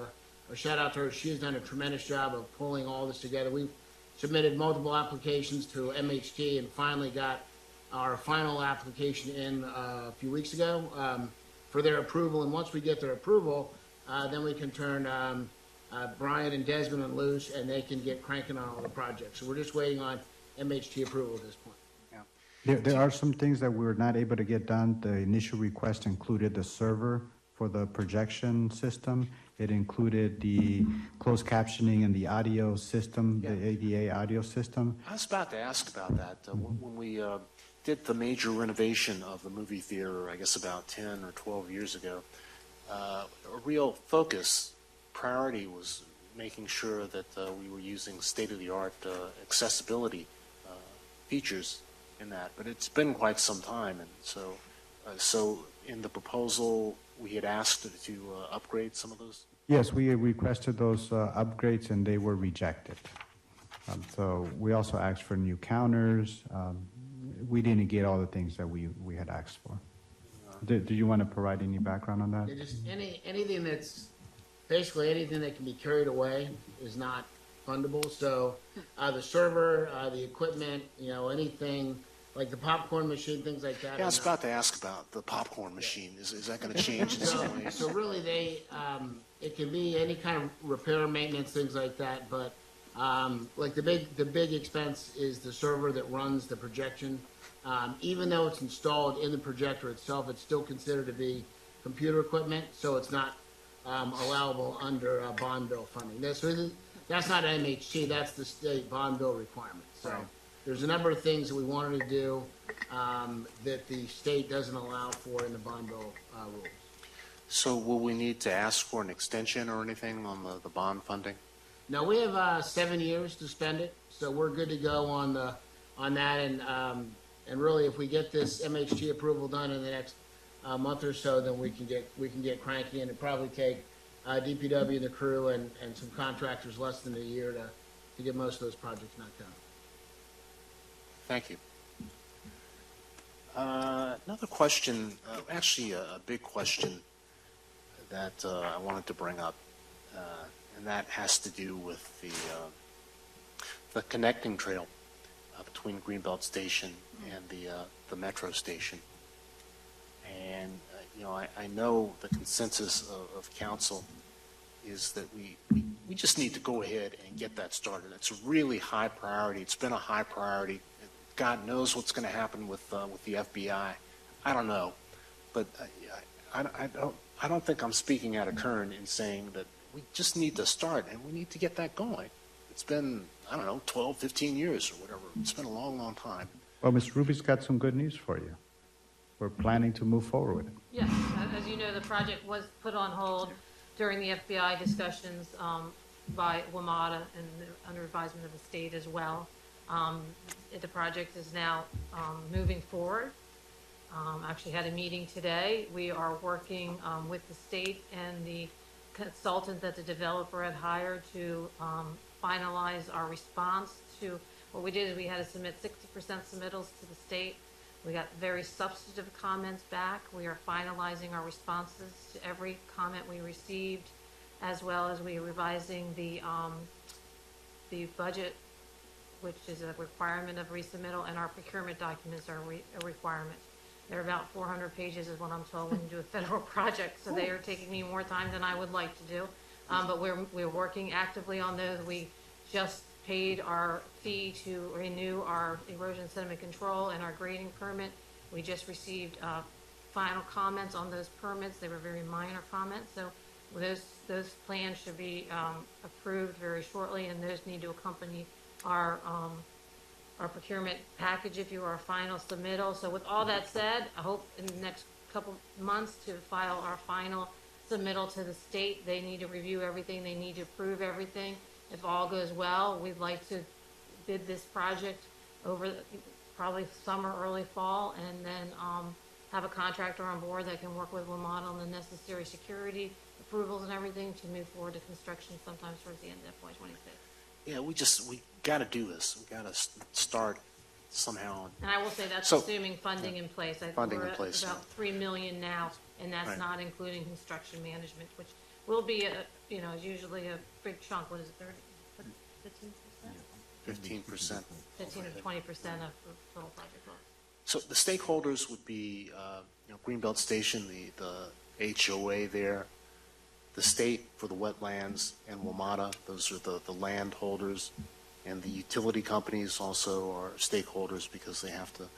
a shout out to her. She has done a tremendous job of pulling all this together. We've submitted multiple applications to MHT and finally got our final application in a few weeks ago for their approval. And once we get their approval, then we can turn Brian and Desmond and loose, and they can get cranking on all the projects. So we're just waiting on MHT approval at this point. there are some things that we were not able to get done. The initial request included the server for the projection system. It included the closed captioning and the audio system, the ADA audio system. I was about to ask about that. When we did the major renovation of the movie theater, I guess about 10 or 12 years ago, a real priority was making sure that we were using state-of-the-art accessibility features in that. But it's been quite some time, and so in the proposal, we had asked to upgrade some of those. Yes, we requested those upgrades, and they were rejected. So we also asked for new counters. We didn't get all the things that we had asked for. Do you want to provide any background on that? Just anything that's basically anything that can be carried away is not fundable. So the server, the equipment, anything like the popcorn machine, things like that. Yeah, I was about to ask about the popcorn machine. Is that going to change in some ways? So really, it can be any kind of repair, maintenance, things like that. But like the big expense is the server that runs the projection. Even though it's installed in the projector itself, it's still considered to be computer equipment, so it's not allowable under bond bill funding. That's not MHT, that's the state bond bill requirement. So there's a number of things that we wanted to do that the state doesn't allow for in the bond bill rules. So will we need to ask for an extension or anything on the bond funding? No, we have 7 years to spend it, so we're good to go on that. And And really, if we get this MHT approval done in the next month or so, then we can get cranky, and it'd probably take DPW and the crew and some contractors less than a year to get most of those projects knocked out. Thank you. Another question, actually a big question that I wanted to bring up, and that has to do with the connecting trail between Greenbelt Station and the metro station. And I know the consensus of council is that we just need to go ahead and get that started. It's a really high priority. It's been a high priority. God knows what's going to happen with the FBI. I don't know, but I don't think I'm speaking out of turn in saying that we just need to start and we need to get that going. It's been, I don't know, 12, 15 years or whatever. It's been a long, long time. Well, Ms. Ruby's got some good news for you. We're planning to move forward with it. Yes, as you know, the project was put on hold during the FBI discussions by WMATA and under advisement of the state as well. The project is now moving forward. Actually had a meeting today. We are working with the state and the consultant that the developer had hired to finalize our response to what we did is we had to submit 60% submittals to the state. We got very substantive comments back. We are finalizing our responses to every comment we received, as well as we are revising the budget, which is a requirement of resubmittal, and our procurement documents are a requirement. They're about 400 pages is what I'm told when you do a federal project, so they are taking me more time than I would like to do. But we're working actively on those. We just paid our fee to renew our erosion sediment control and our grading permit. We just received final comments on those permits. They were very minor comments, so those plans should be approved very shortly, and those need to accompany our procurement package if you are a final submittal. So with all that said, I hope in the next couple months to file our final submittal to the state. They need to review everything. They need to approve everything. If all goes well, we'd like to bid this project over probably summer, early fall, and then have a contractor on board that can work with WMATA on the necessary security approvals and everything to move forward to construction sometime towards the end of FY26. Yeah, we got to do this. We got to start somehow. And I will say that's So- assuming funding in place. I think Funding we're in at place, about $3 million now, and that's Right. not including construction management, which will be is usually a big chunk. What is it, 15%? 15%. 15 to 20% of the total project cost. So the stakeholders would be, Greenbelt Station, the HOA there, the state for the wetlands, and WMATA. Those are the land holders, and the utility companies also are stakeholders because they have to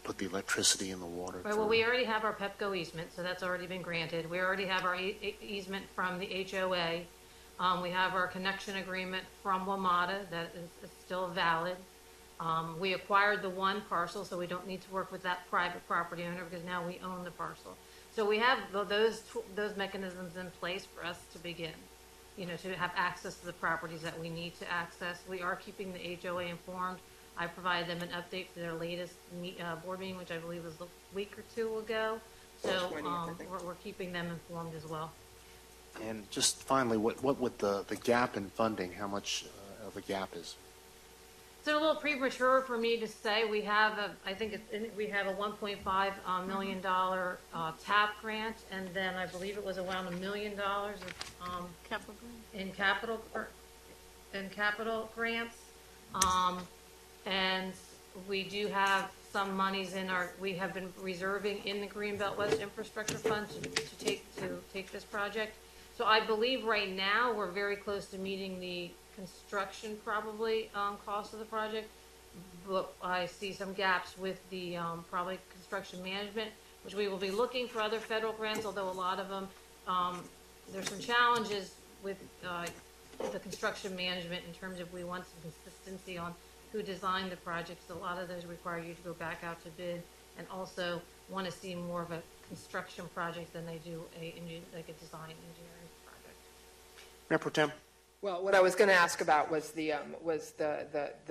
put the electricity in the water. Right, well, we already have our PEPCO easement, so that's already been granted. We already have our easement from the HOA. We have our connection agreement from WMATA that is still valid. We acquired the one parcel, so we don't need to work with that private property owner because now we own the parcel. So we have those mechanisms in place for us to begin, to have access to the properties that we need to access. We are keeping the HOA informed. I provided them an update for their latest board meeting, which I believe was a week or two ago. So we're keeping them informed as well. And just finally, what would the gap in funding, how much of a gap is? It's a little premature for me to say. We have we have a $1.5 million TAP grant, and then I believe it was around $1 million of Capital in capital grants. And we do have some monies we have been reserving in the Greenbelt West Infrastructure Fund to take this project. So I believe right now we're very close to meeting the construction probably cost of the project, but I see some gaps with the probably construction management, which we will be looking for other federal grants, although a lot of them, there's some challenges with the construction management in terms of we want some consistency on who designed the projects. A lot of those require you to go back out to bid, and also want to see more of a construction project than they do like a design engineering project. Mayor Pro Tem, Well, what I was going to ask about was the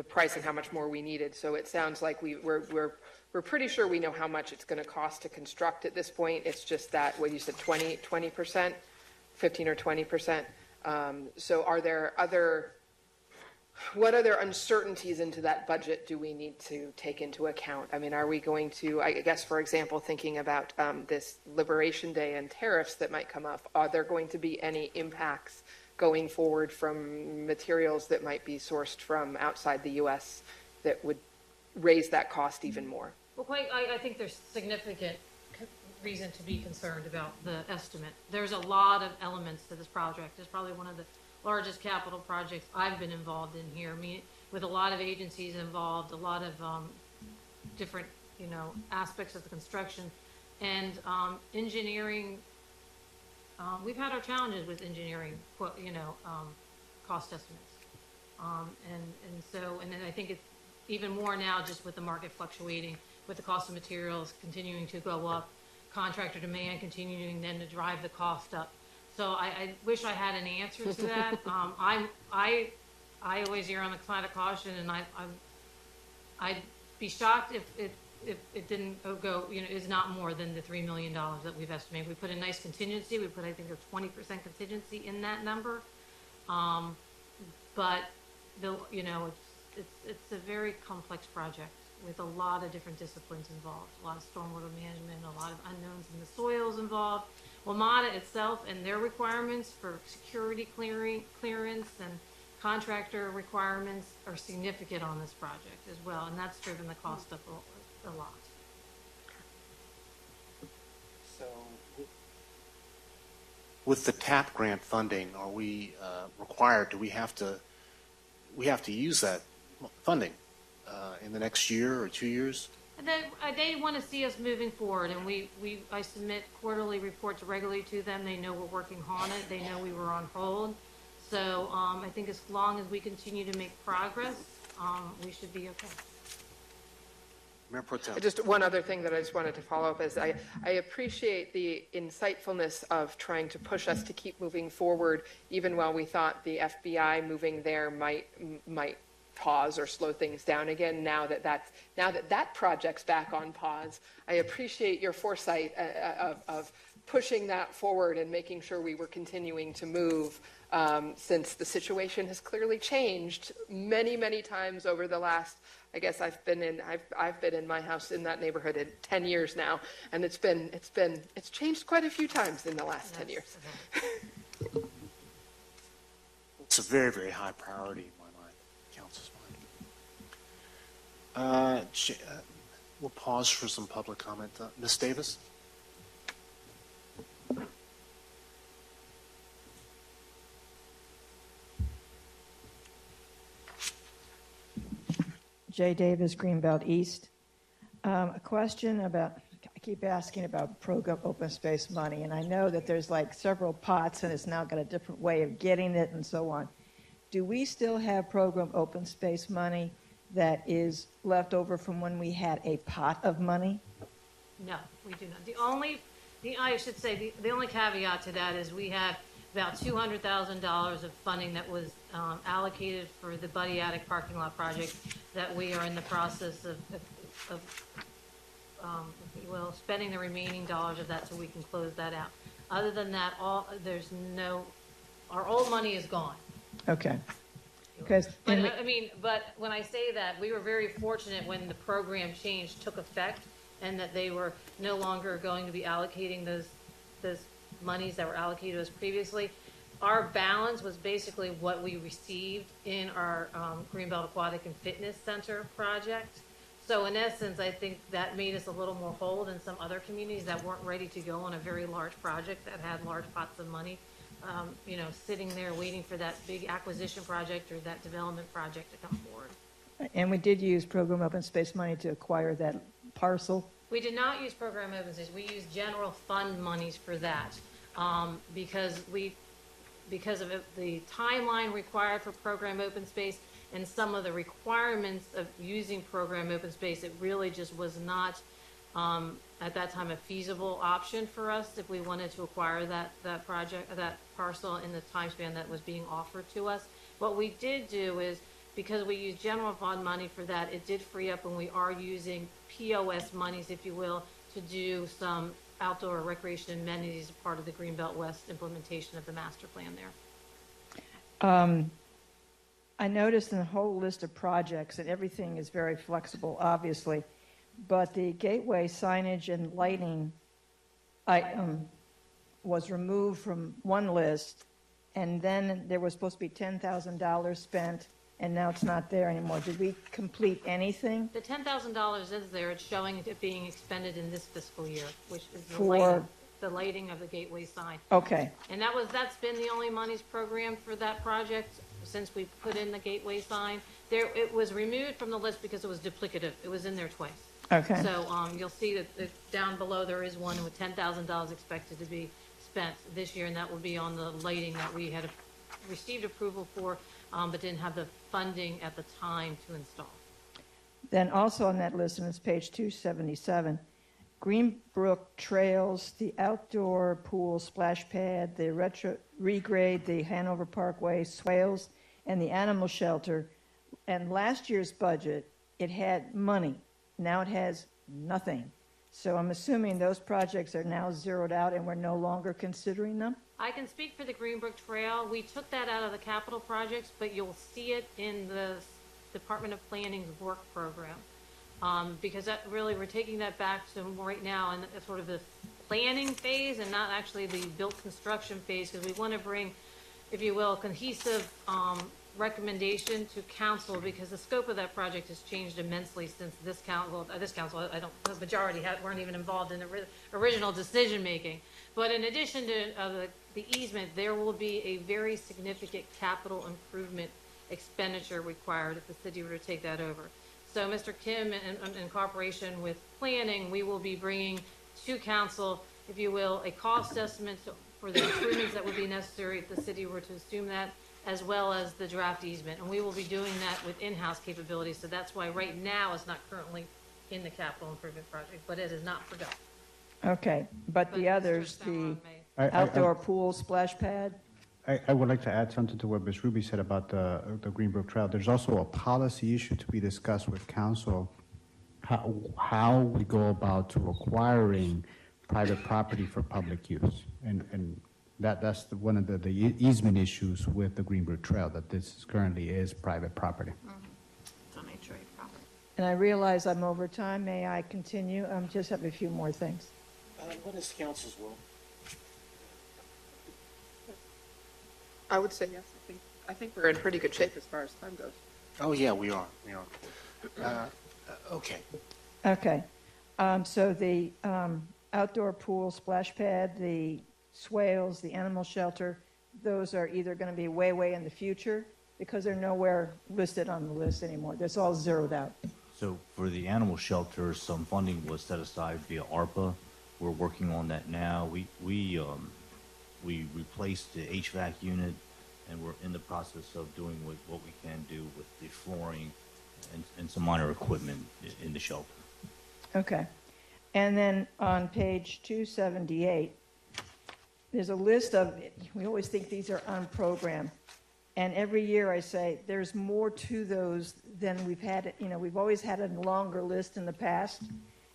price and how much more we needed. So it sounds like we're pretty sure we know how much it's going to cost to construct at this point. It's just that, what you said, 20%, 15 or 20%. So what other uncertainties into that budget do we need to take into account? I mean, are we going to, I guess, for example, thinking about this Liberation Day and tariffs that might come up, are there going to be any impacts going forward from materials that might be sourced from outside the U.S. that would raise that cost even more? Well, I think there's significant reason to be concerned about the estimate. There's a lot of elements to this project. It's probably one of the largest capital projects I've been involved in here. I mean, with a lot of agencies involved, a lot of different, aspects of the construction, and engineering. We've had our challenges with engineering, cost estimates, and then I think it's even more now, just with the market fluctuating, with the cost of materials continuing to go up, contractor demand continuing then to drive the cost up. So I wish I had an answer to that. I always err on the side of caution, and I'd be shocked if it didn't go, is not more than the $3 million that we've estimated. We put a nice contingency. We put, I think, a 20% contingency in that number. But it's a very complex project with a lot of different disciplines involved, a lot of stormwater management, a lot of unknowns in the soils involved. WMATA itself and their requirements for security clearance and contractor requirements are significant on this project as well, and that's driven the cost up a lot. So, with the TAP grant funding, are we required? Do we have to use that funding in the next year or 2 years? And they want to see us moving forward, and I submit quarterly reports regularly to them. They know we're working on it. They know we were on hold. So I think as long as we continue to make progress, we should be okay. Mayor Pro Tem. Just one other thing that I just wanted to follow up is I appreciate the insightfulness of trying to push us to keep moving forward, even while we thought the FBI moving there might pause or slow things down again. Now that project's back on pause, I appreciate your foresight of pushing that forward and making sure we were continuing to move, since the situation has clearly changed many, many times over the last, I guess I've been in my house in that neighborhood in 10 years now, and it's changed quite a few times in the last 10 years. It's a very, very high priority in my mind, council's mind. We'll pause for some public comment. Ms. Davis? Jay Davis, Greenbelt East. A question about, I keep asking about program open space money, and I know that there's like several pots and it's now got a different way of getting it and so on. Do we still have program open space money that is left over from when we had a pot of money? No, we do not. The only caveat to that is we have about $200,000 of funding that was allocated for the Buddy Attic parking lot project that we are in the process of if you will, spending the remaining dollars of that so we can close that out. Other than that, our old money is gone. Okay. But when I say that, we were very fortunate when the program change took effect and that they were no longer going to be allocating those monies that were allocated to us previously. Our balance was basically what we received in our Greenbelt Aquatic and Fitness Center project. So in essence, I think that made us a little more whole than some other communities that weren't ready to go on a very large project that had large pots of money, sitting there waiting for that big acquisition project or that development project to come forward. And we did use program open space money to acquire that parcel? We did not use program open space. We used general fund monies for that because of the timeline required for program open space and some of the requirements of using program open space. It really just was not at that time, a feasible option for us if we wanted to acquire that project, that parcel in the time span that was being offered to us. What we did do is, because we use general fund money for that, it did free up, and we are using POS monies, if you will, to do some outdoor recreation amenities as part of the Greenbelt West implementation of the master plan there. I noticed in the whole list of projects, and everything is very flexible, obviously, but the gateway signage and lighting item was removed from one list, and then there was supposed to be $10,000 spent, and now it's not there anymore. Did we complete anything? The $10,000 is there. It's showing it being expended in this fiscal year, which is the lighting of the gateway sign. Okay. And that's been the only monies program for that project since we put in the gateway sign. It was removed from the list because it was duplicative. It was in there twice. Okay. So you'll see that down below there is one with $10,000 expected to be spent this year, and that will be on the lighting that we had received approval for, but didn't have the funding at the time to install. Then also on that list, and it's page 277, Greenbrook Trails, the outdoor pool splash pad, the regrade, the Hanover Parkway swales, and the animal shelter. And last year's budget, it had money. Now it has nothing. So I'm assuming those projects are now zeroed out and we're no longer considering them? I can speak for the Greenbrook Trail. We took that out of the capital projects, but you'll see it in the Department of Planning's work program. Because that really, we're taking that back to right now in sort of the planning phase and not actually the built construction phase, because we want to bring, if you will, cohesive recommendation to council, because the scope of that project has changed immensely since this council, the majority weren't even involved in the original decision making. But in addition to the easement, there will be a very significant capital improvement expenditure required if the city were to take that over. So Mr. Kim, in cooperation with planning, we will be bringing to council, if you will, a cost estimate for the improvements that would be necessary if the city were to assume that, as well as the draft easement. And we will be doing that with in-house capabilities. So that's why right now it's not currently in the capital improvement project, but it is not forgotten. Okay, but the others, the outdoor pool splash pad? I would like to add something to what Ms. Ruby said about the Greenbrook Trail. There's also a policy issue to be discussed with council, how we go about to acquiring private property for public use. And that's one of the easement issues with the Greenbrook Trail, that this currently is private property. It's on HOA property. And I realize I'm over time. May I continue? Just have a few more things. What is council's will? I would say yes. I think we're in pretty good shape as far as time goes. Oh, yeah, we are. Okay. Okay. So the outdoor pool splash pad, the swales, the animal shelter, those are either going to be way in the future because they're nowhere listed on the list anymore. That's all zeroed out. So for the animal shelter, some funding was set aside via ARPA. We're working on that now. We replaced the HVAC unit, and we're in the process of doing what we can do with the flooring and some minor equipment in the shelter. Okay. And then on page 278, there's a list of, we always think these are unprogrammed. And every year I say, there's more to those than we've had. We've always had a longer list in the past.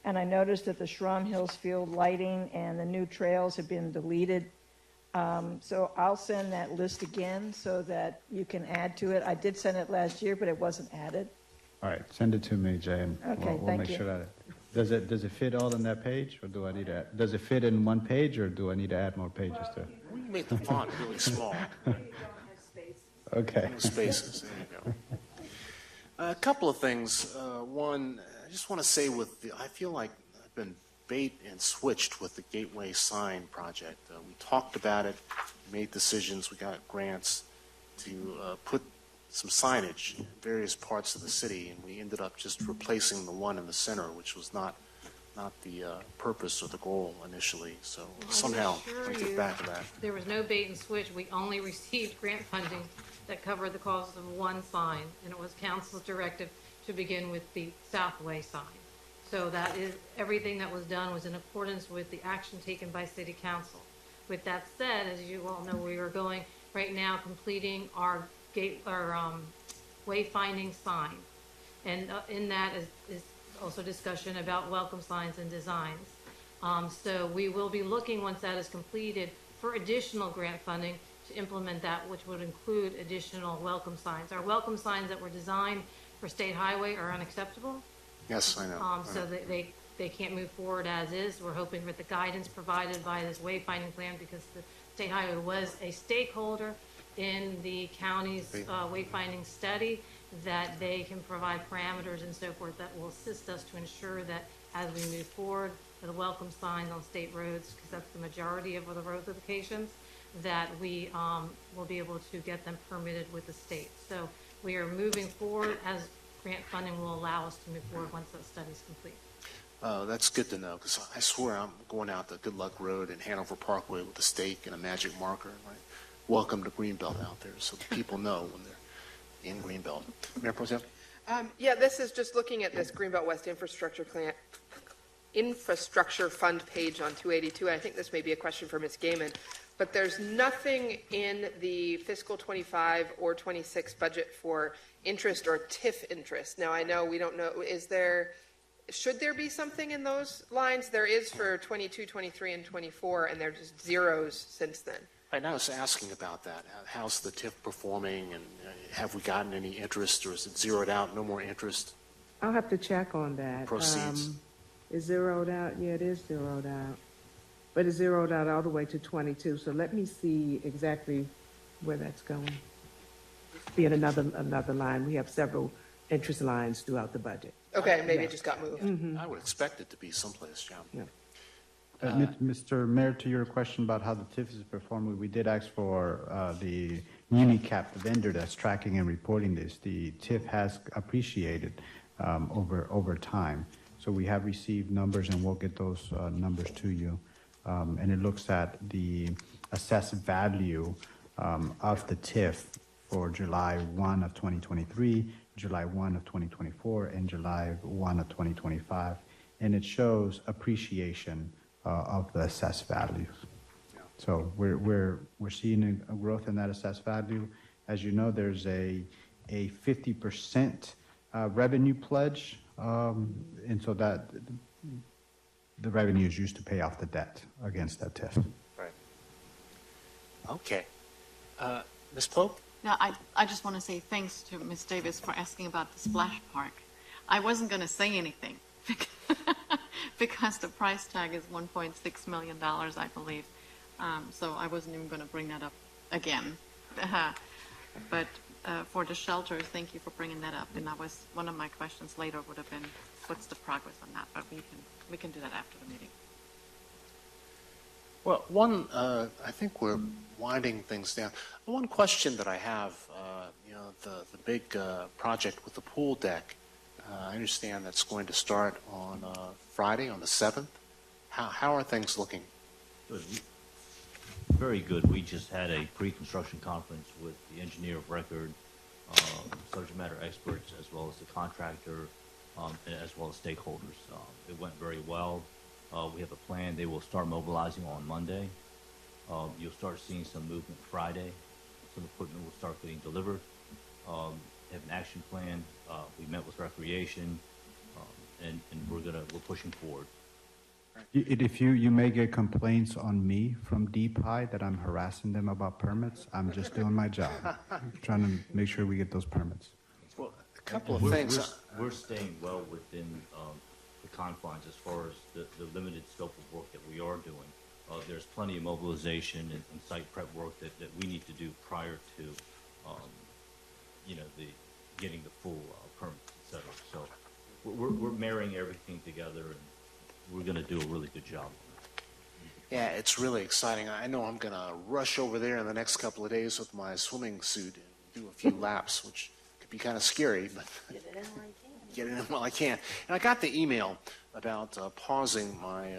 And I noticed that the Schramm Hills Field lighting and the new trails have been deleted. So I'll send that list again so that you can add to it. I did send it last year, but it wasn't added. All right, send it to me, Jay, and Okay, we'll thank make you. sure that does it fit all on that page, or do I need to? Does it fit in one page, or do I need to add more pages to it? We can make the font really small. Okay. No spaces. There you go. A couple of things. One, I just want to say I feel like I've been bait and switched with the Gateway Sign project. We talked about it, made decisions, we got grants to put some signage in various parts of the city, and we ended up just replacing the one in the center, which was not the purpose or the goal initially. So somehow we get back to that. There was no bait and switch. We only received grant funding that covered the cost of one sign, and it was council's directive to begin with the Southway sign. So that is, everything that was done was in accordance with the action taken by city council. With that said, as you all know, we are going right now completing our wayfinding sign. And in that is also discussion about welcome signs and designs. So we will be looking, once that is completed, for additional grant funding to implement that, which would include additional welcome signs. Our welcome signs that were designed for State Highway are unacceptable. Yes, I know. So they can't move forward as is. We're hoping with the guidance provided by this wayfinding plan, because the State Highway was a stakeholder in the county's wayfinding study, that they can provide parameters and so forth that will assist us to ensure that as we move forward, the welcome signs on state roads, because that's the majority of the road locations, that we will be able to get them permitted with the state. So we are moving forward as grant funding will allow us to move forward once that study is complete. That's good to know, because I swear I'm going out the Good Luck Road and Hanover Parkway with a stake and a magic marker. Right? Welcome to Greenbelt out there, so people know when they're in Greenbelt. Mayor Pro Tem? Yeah, this is just looking at this Greenbelt West Infrastructure Fund page on 282. I think this may be a question for Ms. Gaiman, but there's nothing in the fiscal 25 or 26 budget for interest or TIF interest. Now, I know we don't know, should there be something in those lines? There is for 22, 23, and 24, and they're just zeros since then. Right now, I was asking about that. How's the TIF performing, and have we gotten any interest, or is it zeroed out, no more interest? I'll have to check on that. Proceeds. Is zeroed out? Yeah, it is zeroed out. But it's zeroed out all the way to 22, so let me see exactly where that's going. Be in another line. We have several interest lines throughout the budget. Okay, maybe it just got moved. I would expect it to be someplace, John. Mr. Mayor, to your question about how the TIF is performing, we did ask for the Unicap, the vendor that's tracking and reporting this. The TIF has appreciated over time. So we have received numbers, and we'll get those numbers to you. And it looks at the assessed value of the TIF for July 1 of 2023, July 1 of 2024, and July 1 of 2025. And it shows appreciation of the assessed values. So we're seeing a growth in that assessed value. As you know, there's a 50% revenue pledge, and so that the revenue is used to pay off the debt against that TIF. Right. Okay. Ms. Pope? Now, I just want to say thanks to Ms. Davis for asking about the splash park. I wasn't going to say anything because the price tag is $1.6 million, I believe. So I wasn't even going to bring that up again. But for the shelters, thank you for bringing that up. And that was one of my questions later would have been, what's the progress on that? But we can do that after the meeting. Well, I think we're winding things down. One question that I have, the big project with the pool deck, I understand that's going to start on Friday, on the 7th. How are things looking? Good. Very good. We just had a pre-construction conference with the engineer of record, subject matter experts, as well as the contractor, and as well as stakeholders. It went very well. We have a plan. They will start mobilizing on Monday. You'll start seeing some movement Friday. Some equipment will start getting delivered. Have an action plan. We met with recreation, and we're pushing forward. If you may get complaints on me from DPI that I'm harassing them about permits, I'm just doing my job, trying to make sure we get those permits. Well, a couple of things. We're staying well within the confines as far as the limited scope of work that we are doing. There's plenty of mobilization and site prep work that we need to do prior to, getting the full permits, et cetera. So we're marrying everything together, and we're going to do a really good job. Yeah, it's really exciting. I know I'm going to rush over there in the next couple of days with my swimming suit and do a few laps, which could be kind of scary, but get it in while I can. And I got the email about pausing my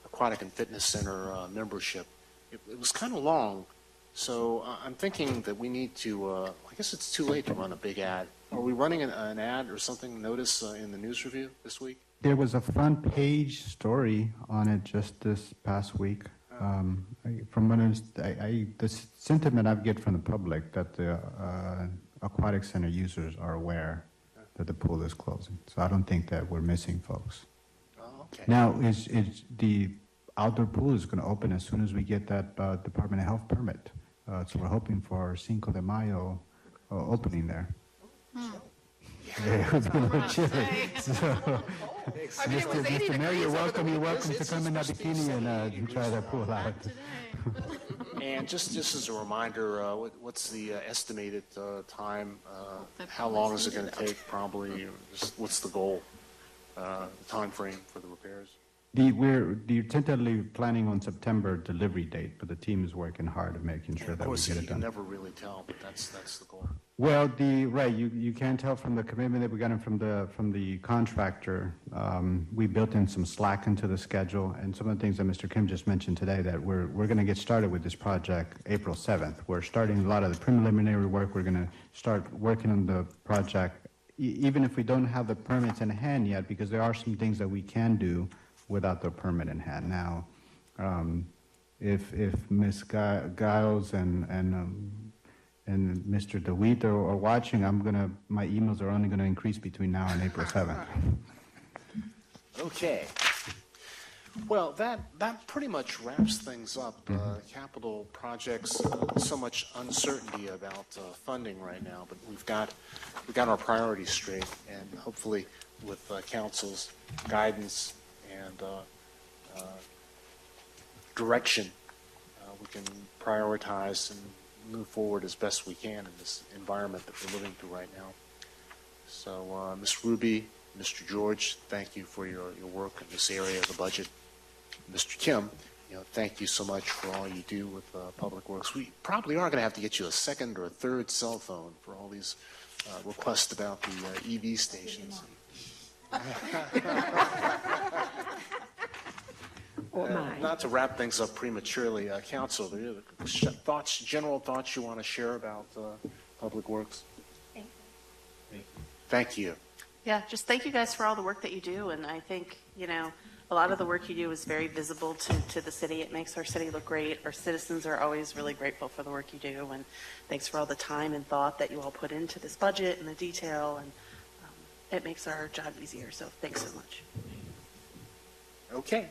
Aquatic and Fitness Center membership. It was kind of long, so I'm thinking that we need to, I guess it's too late to run a big ad Are we running an ad or something, notice in the news review this week? There was a front page story on it just this past week. From what the sentiment I get from the public that the aquatic center users are aware that the pool is closing. So I don't think that we're missing folks. Oh, okay. Now, is the outdoor pool is going to open as soon as we get that Department of Health permit. So we're hoping for Cinco de Mayo opening there. Yeah, it's a little chilly. So, Mr. Mayor, you're welcome to come in a bikini and try that pool out. And just as a reminder, what's the estimated time? How long is it going to take, probably? Just what's the goal, the time frame for the repairs? We're tentatively planning on September delivery date, but the team is working hard at making sure that we get it You can done. never really tell, but that's the goal. Well, you can tell from the commitment that we got in from the contractor. We built in some slack into the schedule, and some of the things that Mr. Kim just mentioned today, that we're going to get started with this project April 7th. We're starting a lot of the preliminary work. We're going to start working on the project, even if we don't have the permits in hand yet, because there are some things that we can do without the permit in hand. Now, if Ms. Giles and Mr. DeWeet are watching, my emails are only going to increase between now and April 7th. Okay. Well, that pretty much wraps things up. Capital projects, so much uncertainty about funding right now, but we've got our priorities straight, and hopefully with council's guidance and direction, we can prioritize and move forward as best we can in this environment that we're living through right now. So, Ms. Ruby, Mr. George, thank you for your work in this area of the budget. Mr. Kim, thank you so much for all you do with Public Works. We probably are going to have to get you a second or a third cell phone for all these requests about the EV stations. Not to wrap things up prematurely, Council, there are general thoughts you want to share about Public Works? Thank you. Yeah, just thank you guys for all the work that you do, and I think, a lot of the work you do is very visible to the city. It makes our city look great. Our citizens are always really grateful for the work you do, and thanks for all the time and thought that you all put into this budget and the detail, and it makes our job easier, so thanks so much. Okay.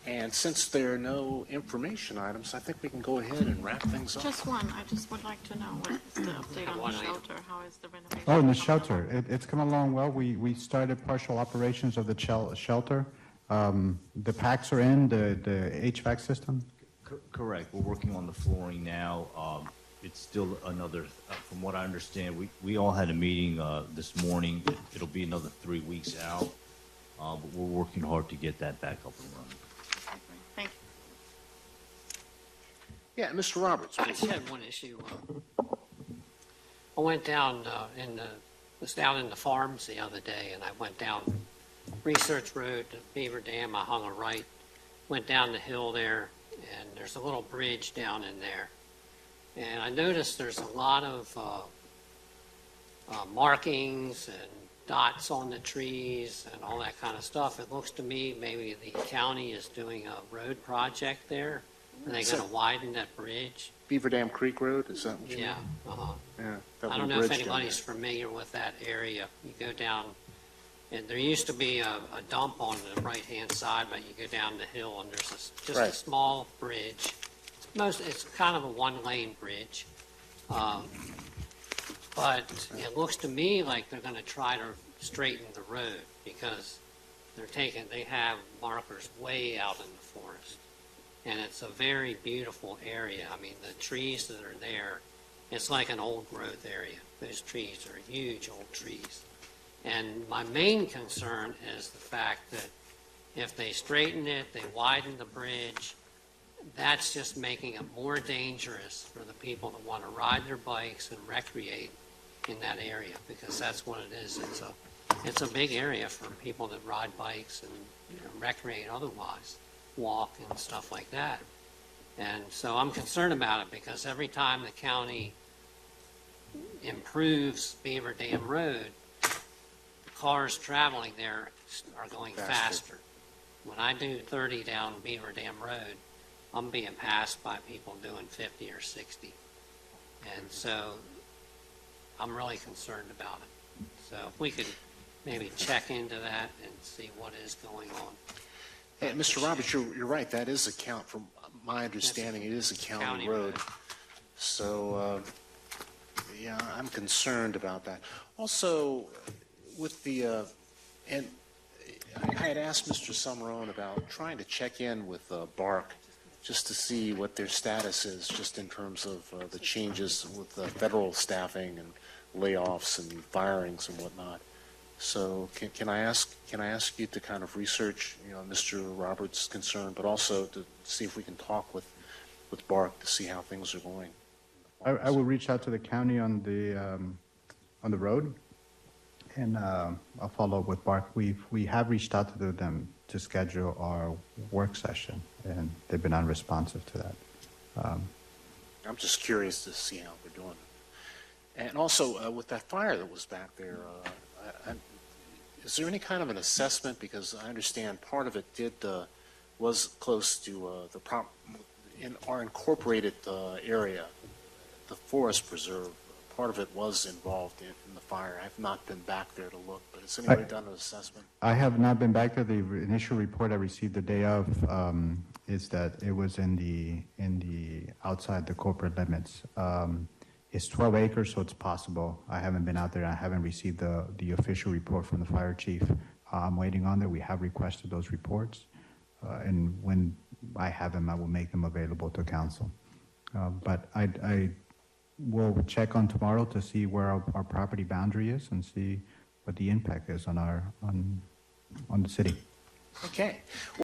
And since there are no information items, I think we can go ahead and wrap things up. Just one. I just would like to know what is the update on the shelter? How is the renovation? Oh, and the shelter, it's come along well. We started partial operations of the shelter. The packs are in, the HVAC system? Correct. We're working on the flooring now. It's still another, from what I understand, we all had a meeting this morning. It'll be another 3 weeks out, but we're working hard to get that back up and running. Thank you. Yeah, Mr. Roberts, I please. just had one issue. I went down was down in the farms the other day, and I went down Research Road to Beaver Dam. I hung a right, went down the hill there, and there's a little bridge down in there. And I noticed there's a lot of markings and dots on the trees and all that kind of stuff. It looks to me maybe the county is doing a road project there. Are they going to widen that bridge? Beaver Dam Creek Road, is that what you mean? Yeah. Yeah. I don't know if anybody's familiar with that area. You go down, and there used to be a dump on the right-hand side, but you go down the hill, and there's just a small bridge. It's kind of a one-lane bridge. But it looks to me like they're going to try to straighten the road because they have markers way out in the forest. And it's a very beautiful area. I mean, the trees that are there, it's like an old growth area. Those trees are huge old trees. And my main concern is the fact that if they straighten it, they widen the bridge, that's just making it more dangerous for the people that want to ride their bikes and recreate in that area, because that's what it is. It's a big area for people that ride bikes and recreate otherwise, walk and stuff like that. And so I'm concerned about it because every time the county improves Beaver Dam Road, the cars traveling there are going faster. When I do 30 down Beaver Dam Road, I'm being passed by people doing 50 or 60. And so I'm really concerned about it. So if we could maybe check into that and see what is going on. Hey, Mr. Roberts, you're right. That is a count, from my understanding, it is a county road. So, yeah, I'm concerned about that. Also, with the, and I had asked Mr. Summerone about trying to check in with BARC just to see what their status is, just in terms of the changes with federal staffing and layoffs and firings and whatnot. So can I ask you to kind of research, Mr. Roberts' concern, but also to see if we can talk with BARC to see how things are going. I will reach out to the county on the road, and I'll follow up with BARC. We have reached out to them to schedule our work session, and they've been unresponsive to that. I'm just curious to see how they're doing. And also, with that fire that was back there, is there any kind of an assessment? Because I understand part of it was close to in our incorporated area, the forest preserve. Part of it was involved in the fire. I've not been back there to look, but has anybody done an assessment? I have not been back there. The initial report I received the day of is that it was in the outside the corporate limits. It's 12 acres, so it's possible. I haven't been out there. I haven't received the official report from the fire chief. I'm waiting on that. We have requested those reports, and when I have them, I will make them available to council. But I will check on tomorrow to see where our property boundary is and see what the impact is on the city. Okay.